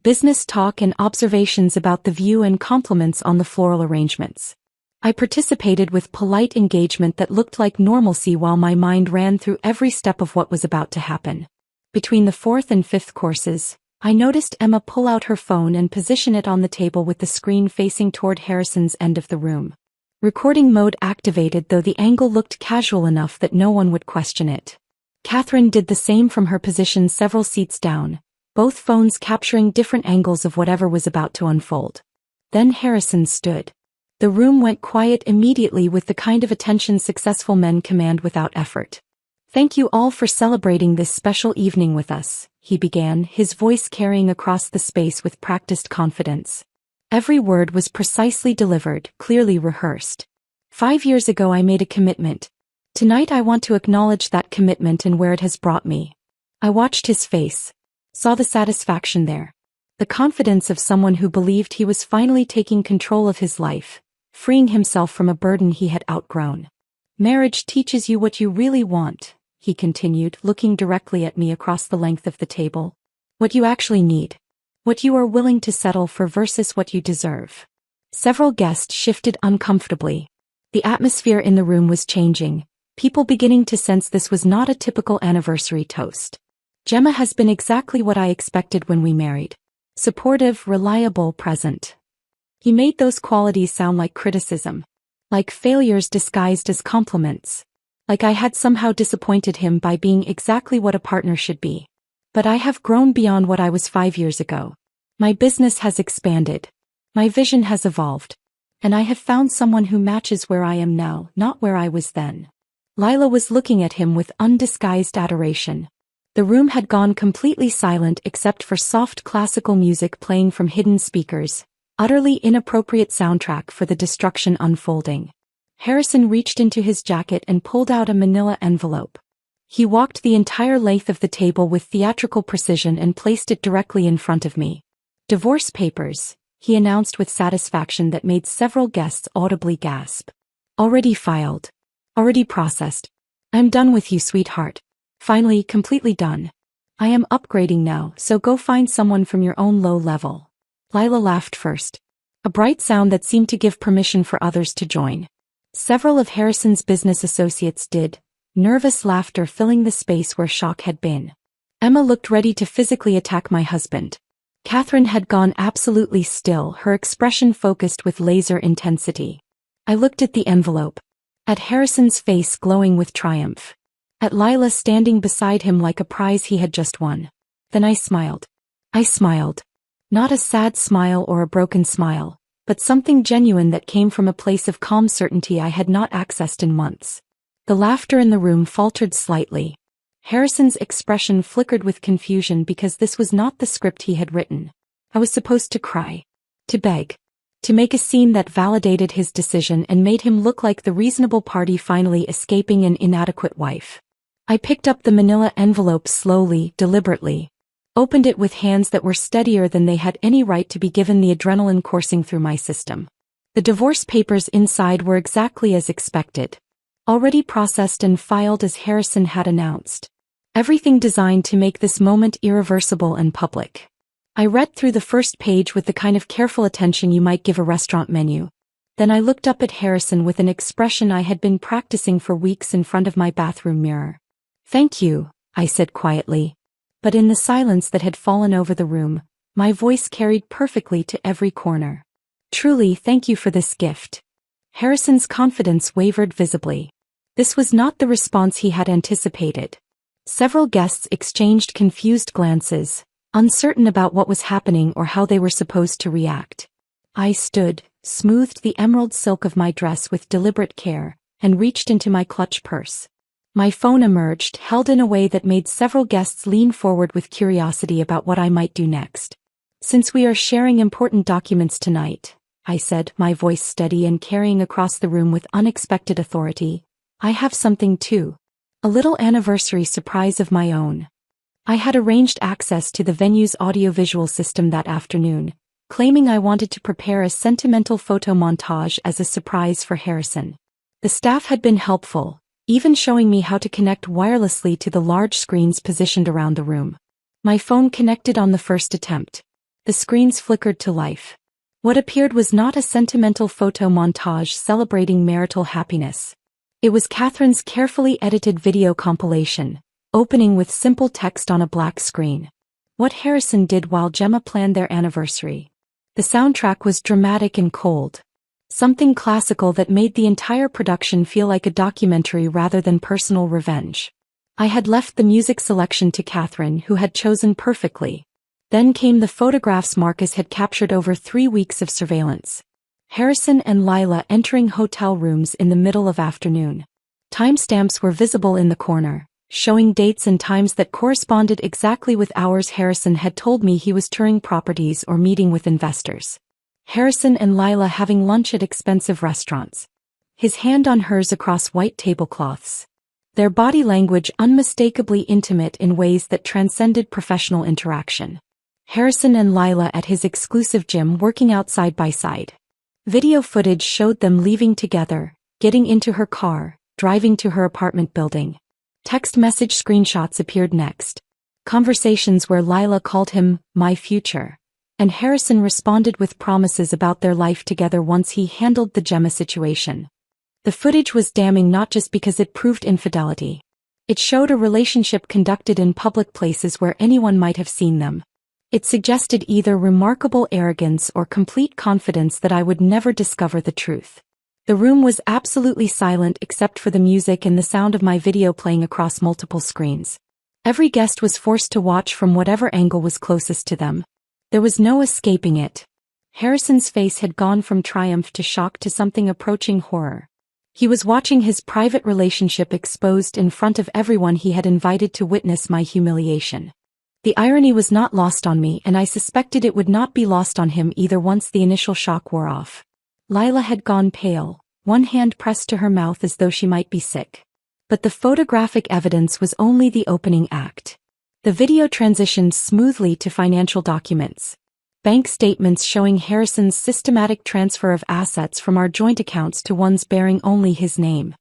Speaker 1: Business talk and observations about the view and compliments on the floral arrangements. I participated with polite engagement that looked like normalcy while my mind ran through every step of what was about to happen. Between the fourth and fifth courses, I noticed Emma pull out her phone and position it on the table with the screen facing toward Harrison's end of the room. Recording mode activated, though the angle looked casual enough that no one would question it. Catherine did the same from her position several seats down, both phones capturing different angles of whatever was about to unfold. Then Harrison stood. The room went quiet immediately with the kind of attention successful men command without effort. "Thank you all for celebrating this special evening with us," he began, his voice carrying across the space with practiced confidence. Every word was precisely delivered, clearly rehearsed. 5 years ago I made a commitment. Tonight I want to acknowledge that commitment and where it has brought me. I watched his face. Saw the satisfaction there. The confidence of someone who believed he was finally taking control of his life, freeing himself from a burden he had outgrown. "Marriage teaches you what you really want," he continued, looking directly at me across the length of the table. "What you actually need. What you are willing to settle for versus what you deserve." Several guests shifted uncomfortably. The atmosphere in the room was changing, people beginning to sense this was not a typical anniversary toast. "Gemma has been exactly what I expected when we married. Supportive, reliable, present." He made those qualities sound like criticism. Like failures disguised as compliments. Like I had somehow disappointed him by being exactly what a partner should be. But I have grown beyond what I was 5 years ago. My business has expanded. My vision has evolved. And I have found someone who matches where I am now, not where I was then. Lila was looking at him with undisguised adoration. The room had gone completely silent except for soft classical music playing from hidden speakers, utterly inappropriate soundtrack for the destruction unfolding. Harrison reached into his jacket and pulled out a manila envelope. He walked the entire length of the table with theatrical precision and placed it directly in front of me. "Divorce papers," he announced with satisfaction that made several guests audibly gasp. "Already filed. Already processed. I'm done with you, sweetheart. Finally, completely done. I am upgrading now, so go find someone from your own low level." Lila laughed first. A bright sound that seemed to give permission for others to join. Several of Harrison's business associates did, nervous laughter filling the space where shock had been. Emma looked ready to physically attack my husband. Catherine had gone absolutely still, her expression focused with laser intensity. I looked at the envelope. At Harrison's face glowing with triumph. At Lila standing beside him like a prize he had just won. Then I smiled. I smiled. Not a sad smile or a broken smile, but something genuine that came from a place of calm certainty I had not accessed in months. The laughter in the room faltered slightly. Harrison's expression flickered with confusion because this was not the script he had written. I was supposed to cry. To beg. To make a scene that validated his decision and made him look like the reasonable party finally escaping an inadequate wife. I picked up the manila envelope slowly, deliberately. Opened it with hands that were steadier than they had any right to be given the adrenaline coursing through my system. The divorce papers inside were exactly as expected. Already processed and filed as Harrison had announced. Everything designed to make this moment irreversible and public. I read through the first page with the kind of careful attention you might give a restaurant menu. Then I looked up at Harrison with an expression I had been practicing for weeks in front of my bathroom mirror. "Thank you," I said quietly. But in the silence that had fallen over the room, my voice carried perfectly to every corner. "Truly, thank you for this gift." Harrison's confidence wavered visibly. This was not the response he had anticipated. Several guests exchanged confused glances, uncertain about what was happening or how they were supposed to react. I stood, smoothed the emerald silk of my dress with deliberate care, and reached into my clutch purse. My phone emerged, held in a way that made several guests lean forward with curiosity about what I might do next. "Since we are sharing important documents tonight," I said, my voice steady and carrying across the room with unexpected authority, "I have something too. A little anniversary surprise of my own." I had arranged access to the venue's audiovisual system that afternoon, claiming I wanted to prepare a sentimental photo montage as a surprise for Harrison. The staff had been helpful, even showing me how to connect wirelessly to the large screens positioned around the room. My phone connected on the first attempt. The screens flickered to life. What appeared was not a sentimental photo montage celebrating marital happiness. It was Catherine's carefully edited video compilation, opening with simple text on a black screen. What Harrison did while Gemma planned their anniversary. The soundtrack was dramatic and cold. Something classical that made the entire production feel like a documentary rather than personal revenge. I had left the music selection to Catherine, who had chosen perfectly. Then came the photographs Marcus had captured over 3 weeks of surveillance. Harrison and Lila entering hotel rooms in the middle of afternoon. Timestamps were visible in the corner, showing dates and times that corresponded exactly with hours Harrison had told me he was touring properties or meeting with investors. Harrison and Lila having lunch at expensive restaurants. His hand on hers across white tablecloths. Their body language unmistakably intimate in ways that transcended professional interaction. Harrison and Lila at his exclusive gym working out side by side. Video footage showed them leaving together, getting into her car, driving to her apartment building. Text message screenshots appeared next. Conversations where Lila called him, "my future," and Harrison responded with promises about their life together once he handled the Gemma situation. The footage was damning not just because it proved infidelity. It showed a relationship conducted in public places where anyone might have seen them. It suggested either remarkable arrogance or complete confidence that I would never discover the truth. The room was absolutely silent except for the music and the sound of my video playing across multiple screens. Every guest was forced to watch from whatever angle was closest to them. There was no escaping it. Harrison's face had gone from triumph to shock to something approaching horror. He was watching his private relationship exposed in front of everyone he had invited to witness my humiliation. The irony was not lost on me, and I suspected it would not be lost on him either once the initial shock wore off. Lila had gone pale, one hand pressed to her mouth as though she might be sick. But the photographic evidence was only the opening act. The video transitioned smoothly to financial documents. Bank statements showing Harrison's systematic transfer of assets from our joint accounts to ones bearing only his name.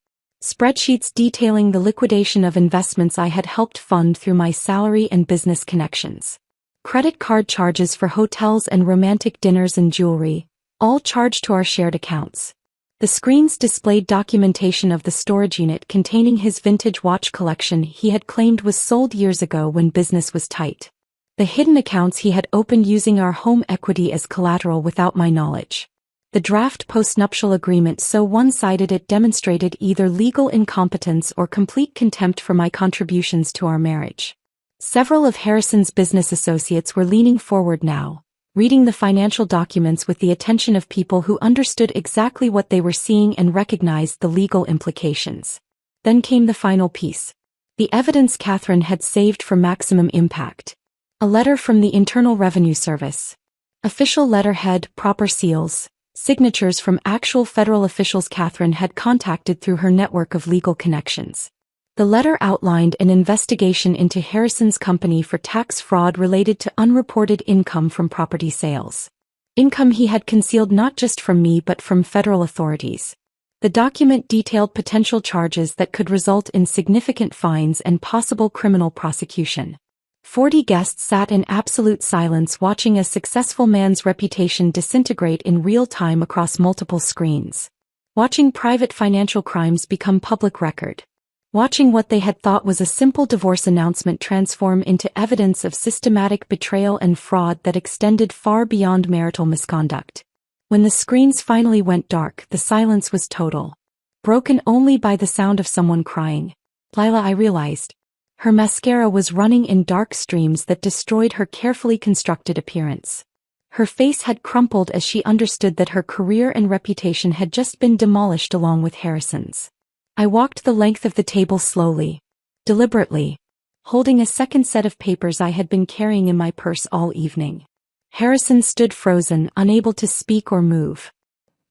Speaker 1: Spreadsheets detailing the liquidation of investments I had helped fund through my salary and business connections. Credit card charges for hotels and romantic dinners and jewelry, all charged to our shared accounts. The screens displayed documentation of the storage unit containing his vintage watch collection he had claimed was sold years ago when business was tight. The hidden accounts he had opened using our home equity as collateral without my knowledge. The draft postnuptial agreement so one-sided it demonstrated either legal incompetence or complete contempt for my contributions to our marriage. Several of Harrison's business associates were leaning forward now, reading the financial documents with the attention of people who understood exactly what they were seeing and recognized the legal implications. Then came the final piece. The evidence Catherine had saved for maximum impact. A letter from the Internal Revenue Service. Official letterhead, proper seals, signatures from actual federal officials Catherine had contacted through her network of legal connections. The letter outlined an investigation into Harrison's company for tax fraud related to unreported income from property sales. Income he had concealed not just from me but from federal authorities. The document detailed potential charges that could result in significant fines and possible criminal prosecution. 40 guests sat in absolute silence watching a successful man's reputation disintegrate in real time across multiple screens. Watching private financial crimes become public record. Watching what they had thought was a simple divorce announcement transform into evidence of systematic betrayal and fraud that extended far beyond marital misconduct. When the screens finally went dark, the silence was total. Broken only by the sound of someone crying. Lila, I realized. Her mascara was running in dark streams that destroyed her carefully constructed appearance. Her face had crumpled as she understood that her career and reputation had just been demolished along with Harrison's. I walked the length of the table slowly, deliberately, holding a second set of papers I had been carrying in my purse all evening. Harrison stood frozen, unable to speak or move.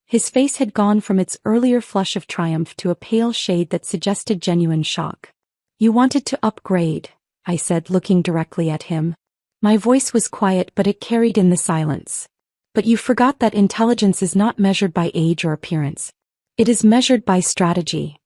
Speaker 1: His face had gone from its earlier flush of triumph to a pale shade that suggested genuine shock. You wanted to upgrade, I said, looking directly at him. My voice was quiet but it carried in the silence. But you forgot that intelligence is not measured by age or appearance. It is measured by strategy.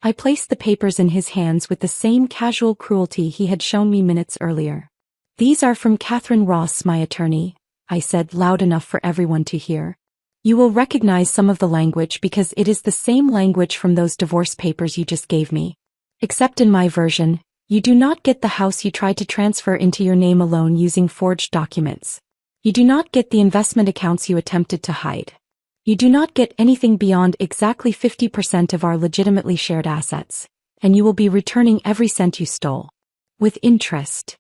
Speaker 1: I placed the papers in his hands with the same casual cruelty he had shown me minutes earlier. These are from Catherine Ross, my attorney, I said loud enough for everyone to hear. You will recognize some of the language because it is the same language from those divorce papers you just gave me. Except in my version, you do not get the house you tried to transfer into your name alone using forged documents. You do not get the investment accounts you attempted to hide. You do not get anything beyond exactly 50% of our legitimately shared assets, and you will be returning every cent you stole. With interest.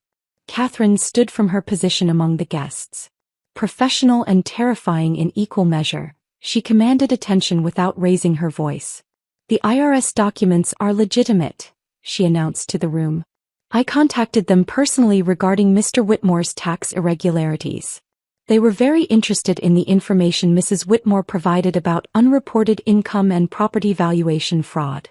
Speaker 1: Catherine stood from her position among the guests. Professional and terrifying in equal measure, she commanded attention without raising her voice. The IRS documents are legitimate, she announced to the room. I contacted them personally regarding Mr. Whitmore's tax irregularities. They were very interested in the information Mrs. Whitmore provided about unreported income and property valuation fraud.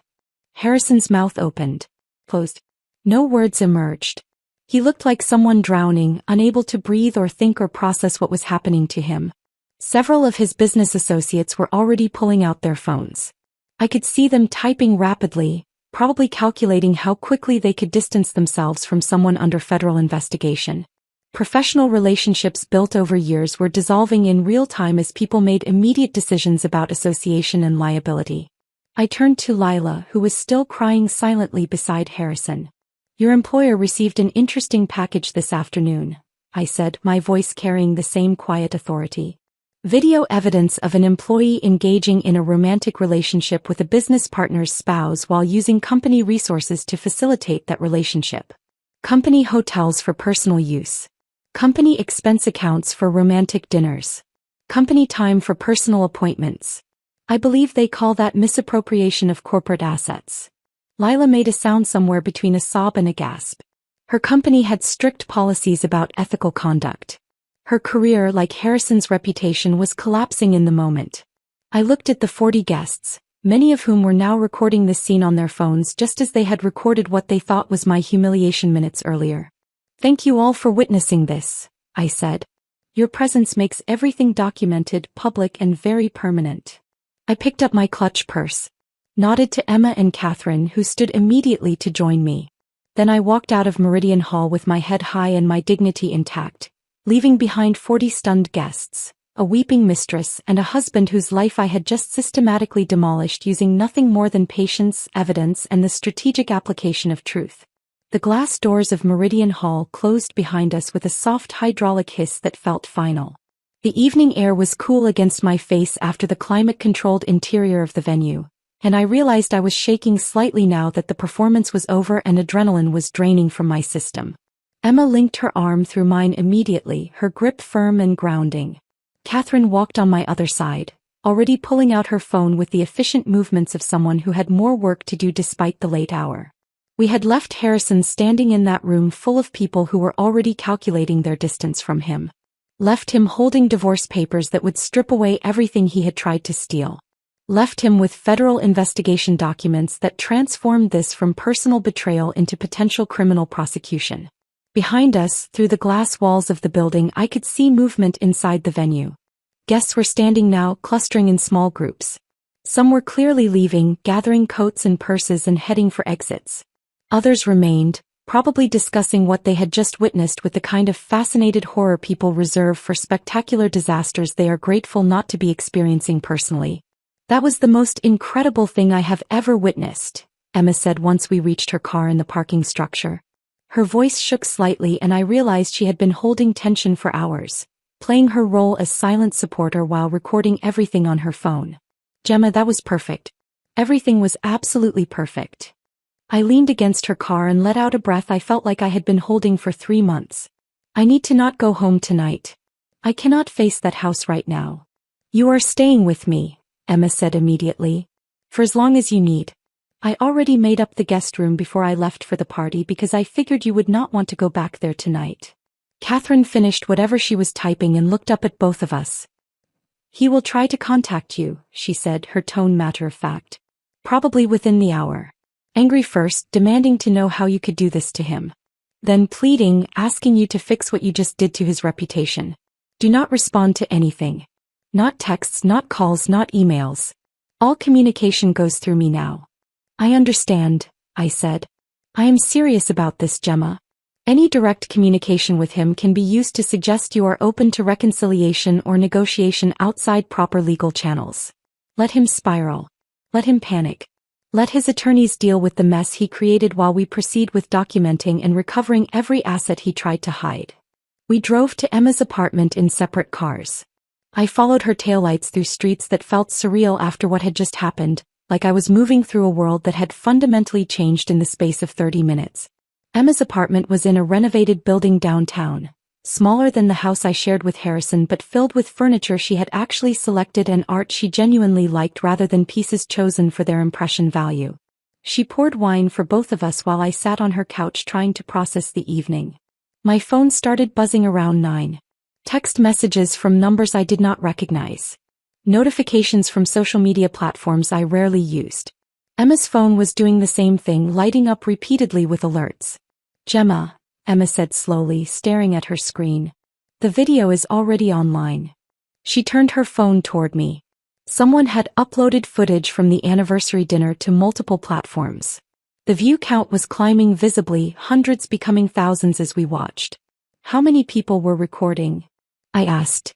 Speaker 1: Harrison's mouth opened, closed. No words emerged. He looked like someone drowning, unable to breathe or think or process what was happening to him. Several of his business associates were already pulling out their phones. I could see them typing rapidly, probably calculating how quickly they could distance themselves from someone under federal investigation. Professional relationships built over years were dissolving in real time as people made immediate decisions about association and liability. I turned to Lila, who was still crying silently beside Harrison. Your employer received an interesting package this afternoon, I said, my voice carrying the same quiet authority. Video evidence of an employee engaging in a romantic relationship with a business partner's spouse while using company resources to facilitate that relationship. Company hotels for personal use. Company expense accounts for romantic dinners. Company time for personal appointments. I believe they call that misappropriation of corporate assets. Lila made a sound somewhere between a sob and a gasp. Her company had strict policies about ethical conduct. Her career, like Harrison's reputation, was collapsing in the moment. I looked at the 40 guests, many of whom were now recording this scene on their phones just as they had recorded what they thought was my humiliation minutes earlier. Thank you all for witnessing this, I said. Your presence makes everything documented, public, and very permanent. I picked up my clutch purse, nodded to Emma and Catherine, who stood immediately to join me. Then I walked out of Meridian Hall with my head high and my dignity intact, leaving behind 40 stunned guests, a weeping mistress, and a husband whose life I had just systematically demolished using nothing more than patience, evidence, and the strategic application of truth. The glass doors of Meridian Hall closed behind us with a soft hydraulic hiss that felt final. The evening air was cool against my face after the climate-controlled interior of the venue, and I realized I was shaking slightly now that the performance was over and adrenaline was draining from my system. Emma linked her arm through mine immediately, her grip firm and grounding. Catherine walked on my other side, already pulling out her phone with the efficient movements of someone who had more work to do despite the late hour. We had left Harrison standing in that room full of people who were already calculating their distance from him. Left him holding divorce papers that would strip away everything he had tried to steal. Left him with federal investigation documents that transformed this from personal betrayal into potential criminal prosecution. Behind us, through the glass walls of the building, I could see movement inside the venue. Guests were standing now, clustering in small groups. Some were clearly leaving, gathering coats and purses and heading for exits. Others remained, probably discussing what they had just witnessed with the kind of fascinated horror people reserve for spectacular disasters they are grateful not to be experiencing personally. That was the most incredible thing I have ever witnessed, Emma said once we reached her car in the parking structure. Her voice shook slightly and I realized she had been holding tension for hours, playing her role as silent supporter while recording everything on her phone. Gemma, that was perfect. Everything was absolutely perfect. I leaned against her car and let out a breath I felt like I had been holding for 3 months. I need to not go home tonight. I cannot face that house right now. You are staying with me, Emma said immediately. For as long as you need. I already made up the guest room before I left for the party because I figured you would not want to go back there tonight. Catherine finished whatever she was typing and looked up at both of us. He will try to contact you, she said, her tone matter-of-fact. Probably within the hour. Angry first, demanding to know how you could do this to him. Then pleading, asking you to fix what you just did to his reputation. Do not respond to anything. Not texts, not calls, not emails. All communication goes through me now. I understand, I said. I am serious about this, Gemma. Any direct communication with him can be used to suggest you are open to reconciliation or negotiation outside proper legal channels. Let him spiral. Let him panic. Let his attorneys deal with the mess he created while we proceed with documenting and recovering every asset he tried to hide. We drove to Emma's apartment in separate cars. I followed her taillights through streets that felt surreal after what had just happened, like I was moving through a world that had fundamentally changed in the space of 30 minutes. Emma's apartment was in a renovated building downtown, smaller than the house I shared with Harrison but filled with furniture she had actually selected and art she genuinely liked rather than pieces chosen for their impression value. She poured wine for both of us while I sat on her couch trying to process the evening. My phone started buzzing around 9. Text messages from numbers I did not recognize. Notifications from social media platforms I rarely used. Emma's phone was doing the same thing, lighting up repeatedly with alerts. "Gemma," Emma said slowly, staring at her screen. "The video is already online." She turned her phone toward me. Someone had uploaded footage from the anniversary dinner to multiple platforms. The view count was climbing visibly, hundreds becoming thousands as we watched. "How many people were recording?" I asked.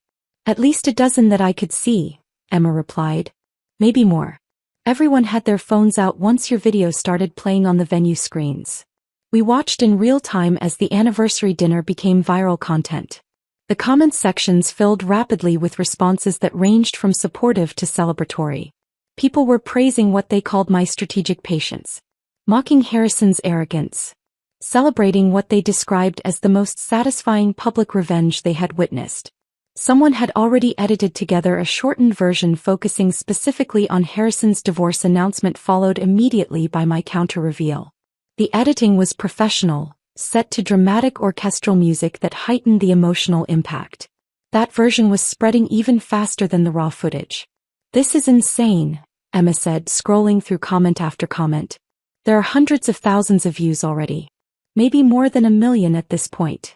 Speaker 1: "At least a dozen that I could see," Emma replied. "Maybe more. Everyone had their phones out once your video started playing on the venue screens." We watched in real time as the anniversary dinner became viral content. The comments sections filled rapidly with responses that ranged from supportive to celebratory. People were praising what they called my strategic patience, mocking Harrison's arrogance, celebrating what they described as the most satisfying public revenge they had witnessed. Someone had already edited together a shortened version focusing specifically on Harrison's divorce announcement, followed immediately by my counter-reveal. The editing was professional, set to dramatic orchestral music that heightened the emotional impact. That version was spreading even faster than the raw footage. "This is insane," Emma said, scrolling through comment after comment. "There are hundreds of thousands of views already. Maybe more than 1 million at this point."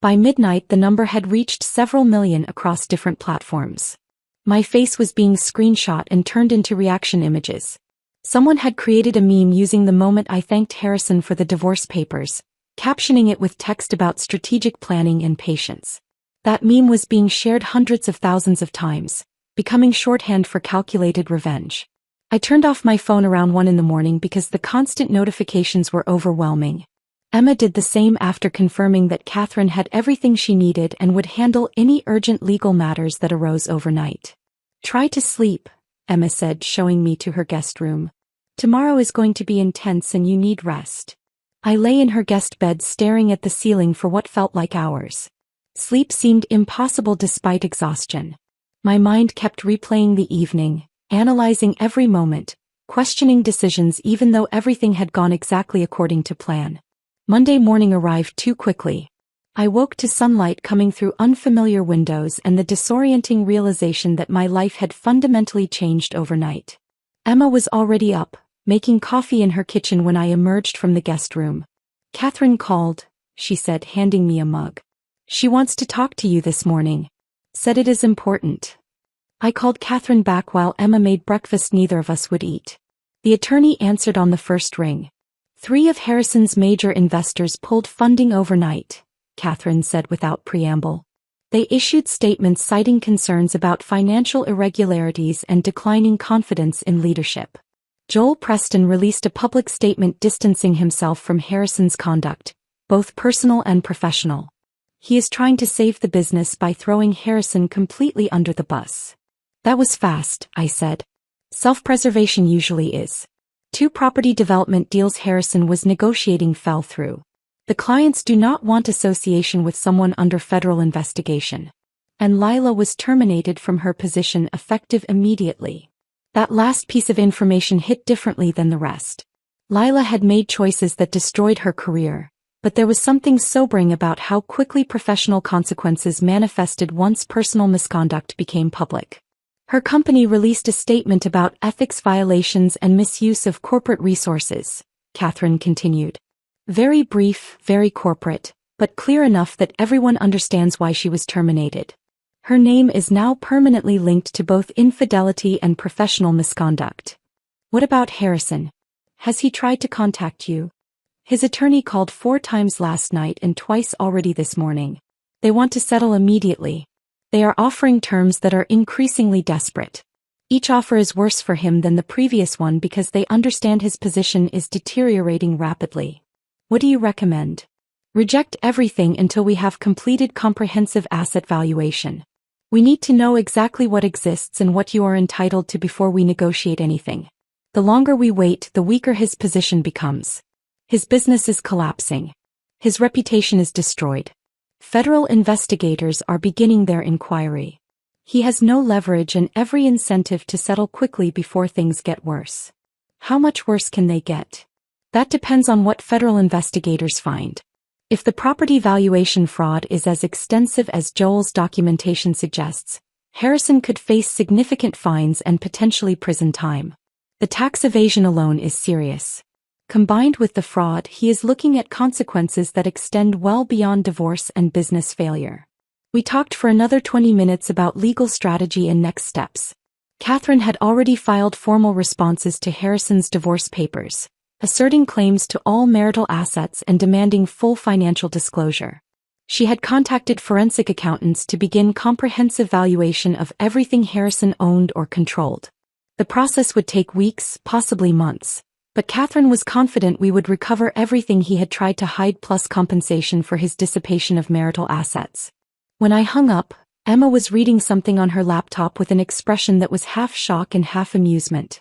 Speaker 1: By midnight the number had reached several million across different platforms. My face was being screenshot and turned into reaction images. Someone had created a meme using the moment I thanked Harrison for the divorce papers, captioning it with text about strategic planning and patience. That meme was being shared hundreds of thousands of times, becoming shorthand for calculated revenge. I turned off my phone around 1 a.m. because the constant notifications were overwhelming. Emma did the same after confirming that Catherine had everything she needed and would handle any urgent legal matters that arose overnight. "Try to sleep," Emma said, showing me to her guest room. "Tomorrow is going to be intense and you need rest." I lay in her guest bed staring at the ceiling for what felt like hours. Sleep seemed impossible despite exhaustion. My mind kept replaying the evening, analyzing every moment, questioning decisions even though everything had gone exactly according to plan. Monday morning arrived too quickly. I woke to sunlight coming through unfamiliar windows and the disorienting realization that my life had fundamentally changed overnight. Emma was already up, making coffee in her kitchen when I emerged from the guest room. "Catherine called," she said, handing me a mug. "She wants to talk to you this morning. Said it is important." I called Catherine back while Emma made breakfast neither of us would eat. The attorney answered on the first ring. 3 of Harrison's major investors pulled funding overnight, Catherine said without preamble. They issued statements citing concerns about financial irregularities and declining confidence in leadership. Joel Preston released a public statement distancing himself from Harrison's conduct, both personal and professional. He is trying to save the business by throwing Harrison completely under the bus. That was fast, I said. Self-preservation usually is. 2 property development deals Harrison was negotiating fell through. The clients do not want association with someone under federal investigation. And Lila was terminated from her position effective immediately. That last piece of information hit differently than the rest. Lila had made choices that destroyed her career, but there was something sobering about how quickly professional consequences manifested once personal misconduct became public. Her company released a statement about ethics violations and misuse of corporate resources, Catherine continued. Very brief, very corporate, but clear enough that everyone understands why she was terminated. Her name is now permanently linked to both infidelity and professional misconduct. What about Harrison? Has he tried to contact you? His attorney called 4 times last night and twice already this morning. They want to settle immediately. They are offering terms that are increasingly desperate. Each offer is worse for him than the previous one because they understand his position is deteriorating rapidly. What do you recommend? Reject everything until we have completed comprehensive asset valuation. We need to know exactly what exists and what you are entitled to before we negotiate anything. The longer we wait, the weaker his position becomes. His business is collapsing. His reputation is destroyed. Federal investigators are beginning their inquiry. He has no leverage and every incentive to settle quickly before things get worse. How much worse can they get? That depends on what federal investigators find. If the property valuation fraud is as extensive as Joel's documentation suggests, Harrison could face significant fines and potentially prison time. The tax evasion alone is serious. Combined with the fraud, he is looking at consequences that extend well beyond divorce and business failure. We talked for another 20 minutes about legal strategy and next steps. Catherine had already filed formal responses to Harrison's divorce papers, asserting claims to all marital assets and demanding full financial disclosure. She had contacted forensic accountants to begin comprehensive valuation of everything Harrison owned or controlled. The process would take weeks, possibly months, but Catherine was confident we would recover everything he had tried to hide plus compensation for his dissipation of marital assets. When I hung up, Emma was reading something on her laptop with an expression that was half shock and half amusement.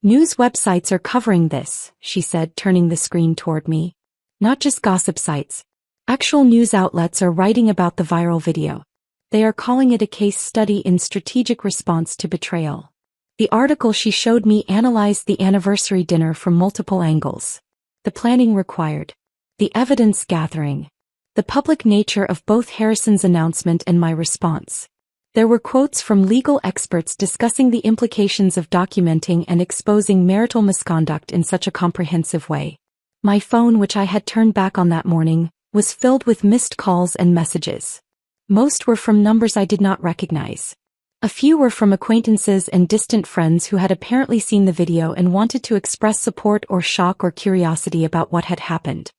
Speaker 1: News websites are covering this, she said, turning the screen toward me. Not just gossip sites. Actual news outlets are writing about the viral video. They are calling it a case study in strategic response to betrayal. The article she showed me analyzed the anniversary dinner from multiple angles. The planning required. The evidence gathering. The public nature of both Harrison's announcement and my response. There were quotes from legal experts discussing the implications of documenting and exposing marital misconduct in such a comprehensive way. My phone, which I had turned back on that morning, was filled with missed calls and messages. Most were from numbers I did not recognize. A few were from acquaintances and distant friends who had apparently seen the video and wanted to express support or shock or curiosity about what had happened.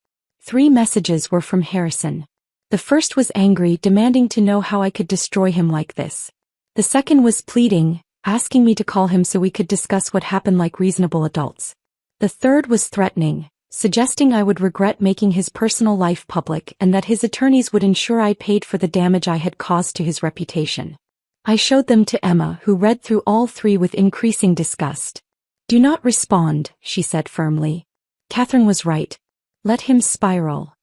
Speaker 1: 3 messages were from Harrison. The first was angry, demanding to know how I could destroy him like this. The second was pleading, asking me to call him so we could discuss what happened like reasonable adults. The third was threatening, suggesting I would regret making his personal life public and that his attorneys would ensure I paid for the damage I had caused to his reputation. I showed them to Emma, who read through all 3 with increasing disgust. Do not respond, she said firmly. Catherine was right. Let him spiral.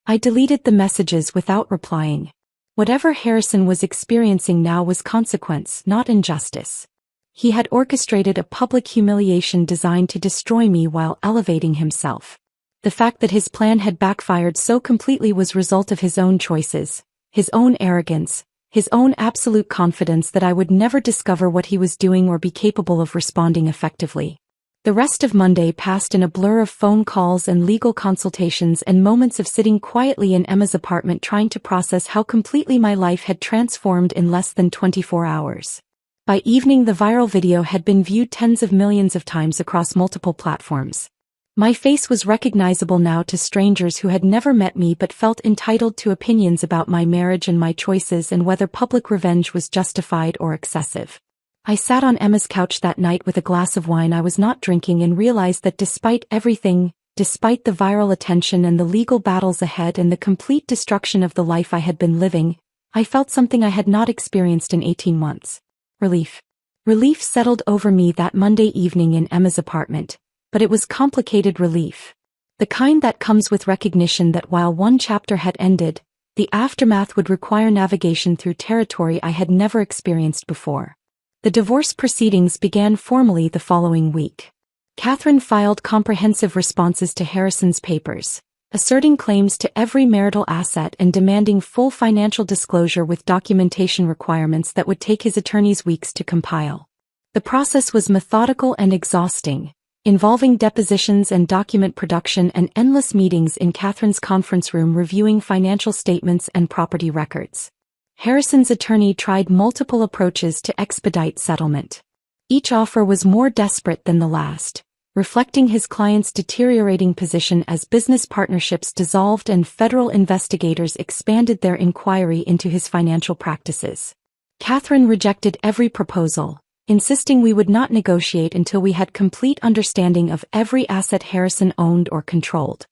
Speaker 1: I deleted the messages without replying. Whatever Harrison was experiencing now was consequence, not injustice. He had orchestrated a public humiliation designed to destroy me while elevating himself. The fact that his plan had backfired so completely was result of his own choices, his own arrogance, his own absolute confidence that I would never discover what he was doing or be capable of responding effectively. The rest of Monday passed in a blur of phone calls and legal consultations and moments of sitting quietly in Emma's apartment trying to process how completely my life had transformed in less than 24 hours. By evening, the viral video had been viewed tens of millions of times across multiple platforms. My face was recognizable now to strangers who had never met me but felt entitled to opinions about my marriage and my choices and whether public revenge was justified or excessive. I sat on Emma's couch that night with a glass of wine I was not drinking and realized that despite everything, despite the viral attention and the legal battles ahead and the complete destruction of the life I had been living, I felt something I had not experienced in 18 months. Relief. Relief settled over me that Monday evening in Emma's apartment, but it was complicated relief. The kind that comes with recognition that while one chapter had ended, the aftermath would require navigation through territory I had never experienced before. The divorce proceedings began formally the following week. Catherine filed comprehensive responses to Harrison's papers, asserting claims to every marital asset and demanding full financial disclosure with documentation requirements that would take his attorneys weeks to compile. The process was methodical and exhausting, involving depositions and document production and endless meetings in Catherine's conference room reviewing financial statements and property records. Harrison's attorney tried multiple approaches to expedite settlement. Each offer was more desperate than the last, reflecting his client's deteriorating position as business partnerships dissolved and federal investigators expanded their inquiry into his financial practices. Catherine rejected every proposal, insisting we would not negotiate until we had complete understanding of every asset Harrison owned or controlled.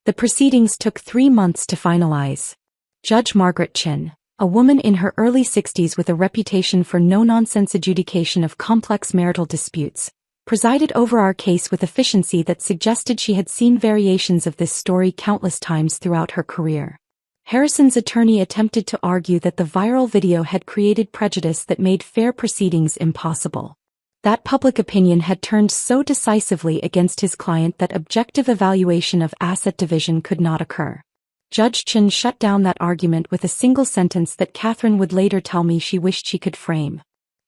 Speaker 1: The proceedings took 3 months to finalize. Judge Margaret Chin, a woman in her early 60s with a reputation for no-nonsense adjudication of complex marital disputes, presided over our case with efficiency that suggested she had seen variations of this story countless times throughout her career. Harrison's attorney attempted to argue that the viral video had created prejudice that made fair proceedings impossible. That public opinion had turned so decisively against his client that objective evaluation of asset division could not occur. Judge Chin shut down that argument with a single sentence that Catherine would later tell me she wished she could frame.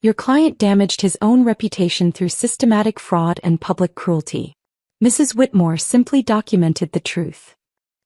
Speaker 1: Your client damaged his own reputation through systematic fraud and public cruelty. Mrs. Whitmore simply documented the truth.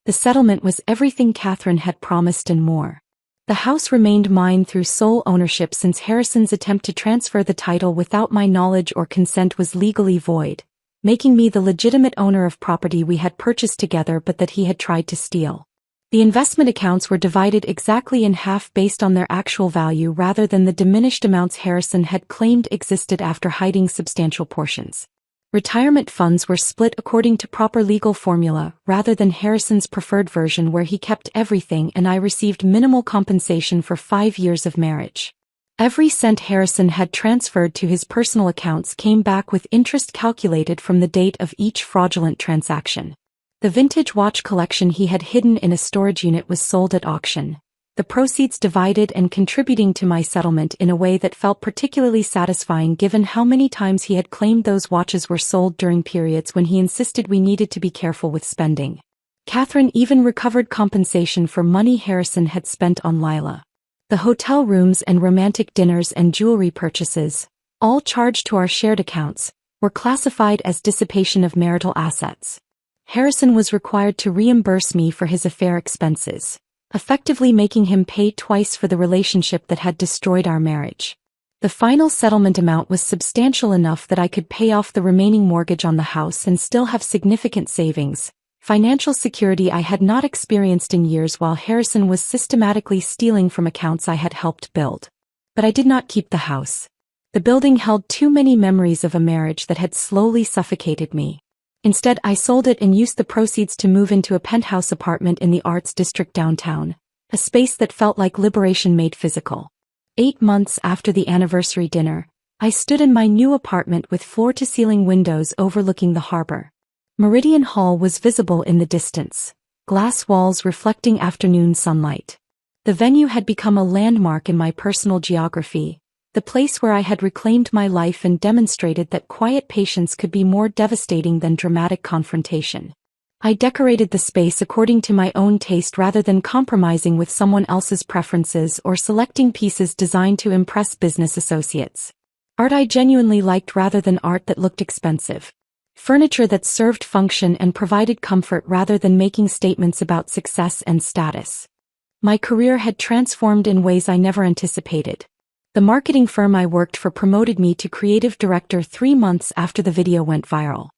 Speaker 1: The settlement was everything Catherine had promised and more. The house remained mine through sole ownership since Harrison's attempt to transfer the title without my knowledge or consent was legally void, making me the legitimate owner of property we had purchased together but that he had tried to steal. The investment accounts were divided exactly in half based on their actual value rather than the diminished amounts Harrison had claimed existed after hiding substantial portions. Retirement funds were split according to proper legal formula rather than Harrison's preferred version where he kept everything and I received minimal compensation for 5 years of marriage. Every cent Harrison had transferred to his personal accounts came back with interest calculated from the date of each fraudulent transaction. The vintage watch collection he had hidden in a storage unit was sold at auction, the proceeds divided and contributing to my settlement in a way that felt particularly satisfying given how many times he had claimed those watches were sold during periods when he insisted we needed to be careful with spending. Catherine even recovered compensation for money Harrison had spent on Lila. The hotel rooms and romantic dinners and jewelry purchases, all charged to our shared accounts, were classified as dissipation of marital assets. Harrison was required to reimburse me for his affair expenses, effectively making him pay twice for the relationship that had destroyed our marriage. The final settlement amount was substantial enough that I could pay off the remaining mortgage on the house and still have significant savings, financial security I had not experienced in years while Harrison was systematically stealing from accounts I had helped build. But I did not keep the house. The building held too many memories of a marriage that had slowly suffocated me. Instead, I sold it and used the proceeds to move into a penthouse apartment in the Arts District downtown, a space that felt like liberation made physical. 8 months after the anniversary dinner, I stood in my new apartment with floor-to-ceiling windows overlooking the harbor. Meridian Hall was visible in the distance, glass walls reflecting afternoon sunlight. The venue had become a landmark in my personal geography, the place where I had reclaimed my life and demonstrated that quiet patience could be more devastating than dramatic confrontation. I decorated the space according to my own taste rather than compromising with someone else's preferences or selecting pieces designed to impress business associates. Art I genuinely liked rather than art that looked expensive. Furniture that served function and provided comfort rather than making statements about success and status. My career had transformed in ways I never anticipated. The marketing firm I worked for promoted me to creative director 3 months after the video went viral.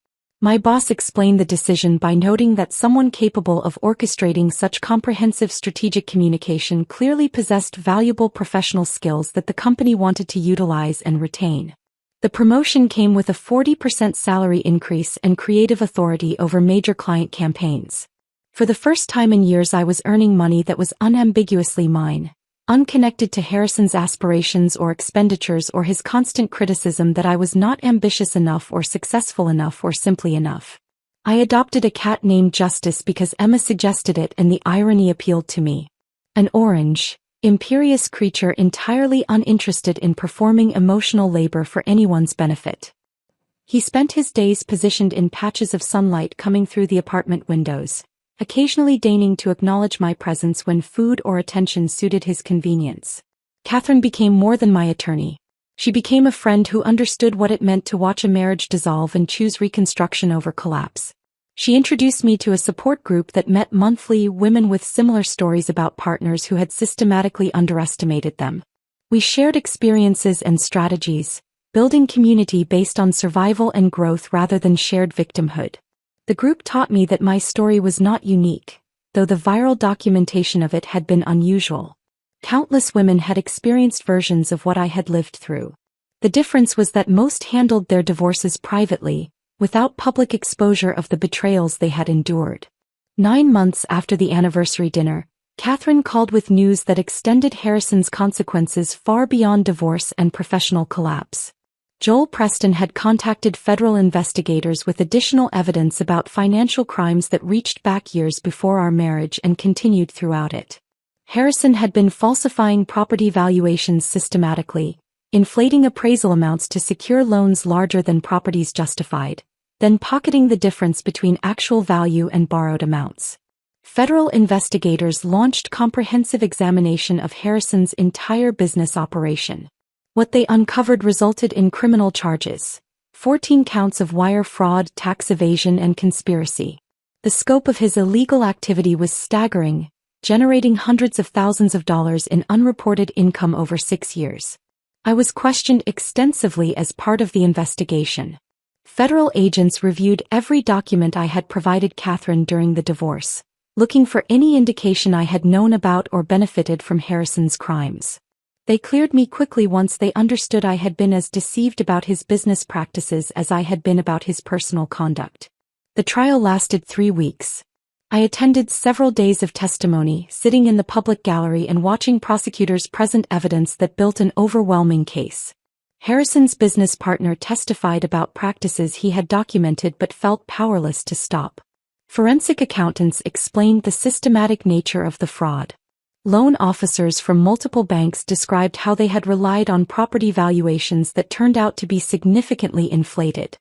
Speaker 1: My boss explained the decision by noting that someone capable of orchestrating such comprehensive strategic communication clearly possessed valuable professional skills that the company wanted to utilize and retain. The promotion came with a 40% salary increase and creative authority over major client campaigns. For the first time in years I was earning money that was unambiguously mine, unconnected to Harrison's aspirations or expenditures or his constant criticism that I was not ambitious enough or successful enough or simply enough. I adopted a cat named Justice because Emma suggested it and the irony appealed to me. An orange, imperious creature entirely uninterested in performing emotional labor for anyone's benefit. He spent his days positioned in patches of sunlight coming through the apartment windows, occasionally deigning to acknowledge my presence when food or attention suited his convenience. Catherine became more than my attorney. She became a friend who understood what it meant to watch a marriage dissolve and choose reconstruction over collapse. She introduced me to a support group that met monthly, women with similar stories about partners who had systematically underestimated them. We shared experiences and strategies, building community based on survival and growth rather than shared victimhood. The group taught me that my story was not unique, though the viral documentation of it had been unusual. Countless women had experienced versions of what I had lived through. The difference was that most handled their divorces privately, without public exposure of the betrayals they had endured. 9 months after the anniversary dinner, Catherine called with news that extended Harrison's consequences far beyond divorce and professional collapse. Joel Preston had contacted federal investigators with additional evidence about financial crimes that reached back years before our marriage and continued throughout it. Harrison had been falsifying property valuations systematically, inflating appraisal amounts to secure loans larger than properties justified, then pocketing the difference between actual value and borrowed amounts. Federal investigators launched comprehensive examination of Harrison's entire business operation. What they uncovered resulted in criminal charges: 14 counts of wire fraud, tax evasion, and conspiracy. The scope of his illegal activity was staggering, generating hundreds of thousands of dollars in unreported income over 6 years. I was questioned extensively as part of the investigation. Federal agents reviewed every document I had provided Catherine during the divorce, looking for any indication I had known about or benefited from Harrison's crimes. They cleared me quickly once they understood I had been as deceived about his business practices as I had been about his personal conduct. The trial lasted 3 weeks. I attended several days of testimony, sitting in the public gallery and watching prosecutors present evidence that built an overwhelming case. Harrison's business partner testified about practices he had documented but felt powerless to stop. Forensic accountants explained the systematic nature of the fraud. Loan officers from multiple banks described how they had relied on property valuations that turned out to be significantly inflated.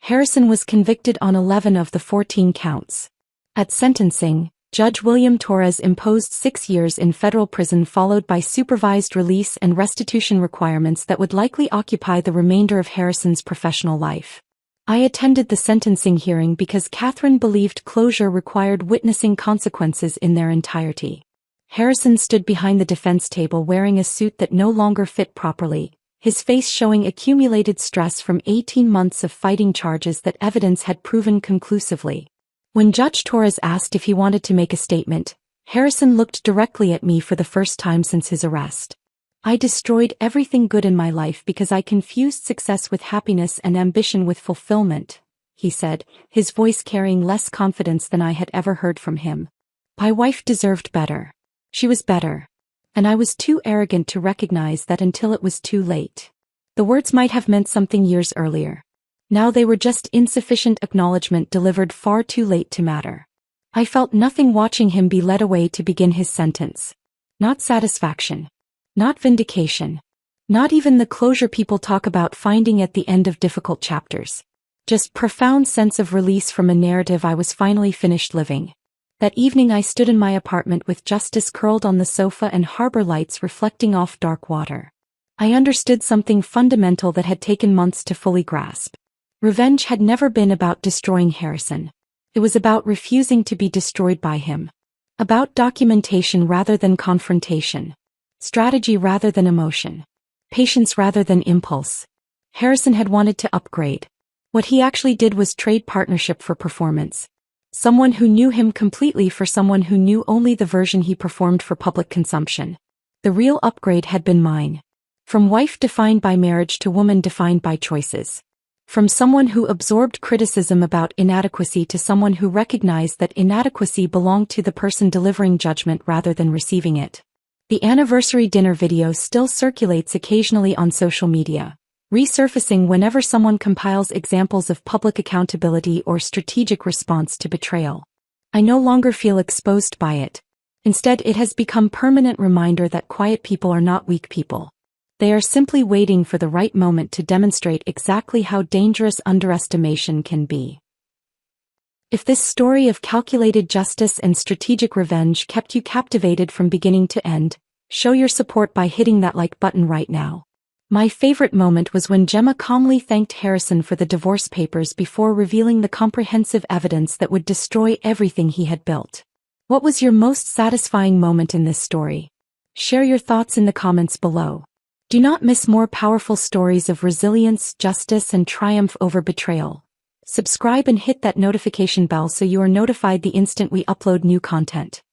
Speaker 1: Harrison was convicted on 11 of the 14 counts. At sentencing, Judge William Torres imposed 6 years in federal prison, followed by supervised release and restitution requirements that would likely occupy the remainder of Harrison's professional life. I attended the sentencing hearing because Catherine believed closure required witnessing consequences in their entirety. Harrison stood behind the defense table wearing a suit that no longer fit properly, his face showing accumulated stress from 18 months of fighting charges that evidence had proven conclusively. When Judge Torres asked if he wanted to make a statement, Harrison looked directly at me for the first time since his arrest. "I destroyed everything good in my life because I confused success with happiness and ambition with fulfillment," he said, his voice carrying less confidence than I had ever heard from him. "My wife deserved better. She was better. And I was too arrogant to recognize that until it was too late." The words might have meant something years earlier. Now they were just insufficient acknowledgement delivered far too late to matter. I felt nothing watching him be led away to begin his sentence. Not satisfaction. Not vindication. Not even the closure people talk about finding at the end of difficult chapters. Just profound sense of release from a narrative I was finally finished living. That evening I stood in my apartment with justice curled on the sofa and harbor lights reflecting off dark water. I understood something fundamental that had taken months to fully grasp. Revenge had never been about destroying Harrison. It was about refusing to be destroyed by him. About documentation rather than confrontation. Strategy rather than emotion. Patience rather than impulse. Harrison had wanted to upgrade. What he actually did was trade partnership for performance. Someone who knew him completely for someone who knew only the version he performed for public consumption. The real upgrade had been mine. From wife defined by marriage to woman defined by choices. From someone who absorbed criticism about inadequacy to someone who recognized that inadequacy belonged to the person delivering judgment rather than receiving it. The anniversary dinner video still circulates occasionally on social media, resurfacing whenever someone compiles examples of public accountability or strategic response to betrayal. I no longer feel exposed by it. Instead, it has become a permanent reminder that quiet people are not weak people. They are simply waiting for the right moment to demonstrate exactly how dangerous underestimation can be. If this story of calculated justice and strategic revenge kept you captivated from beginning to end, show your support by hitting that like button right now. My favorite moment was when Gemma calmly thanked Harrison for the divorce papers before revealing the comprehensive evidence that would destroy everything he had built. What was your most satisfying moment in this story? Share your thoughts in the comments below. Do not miss more powerful stories of resilience, justice, and triumph over betrayal. Subscribe and hit that notification bell so you are notified the instant we upload new content.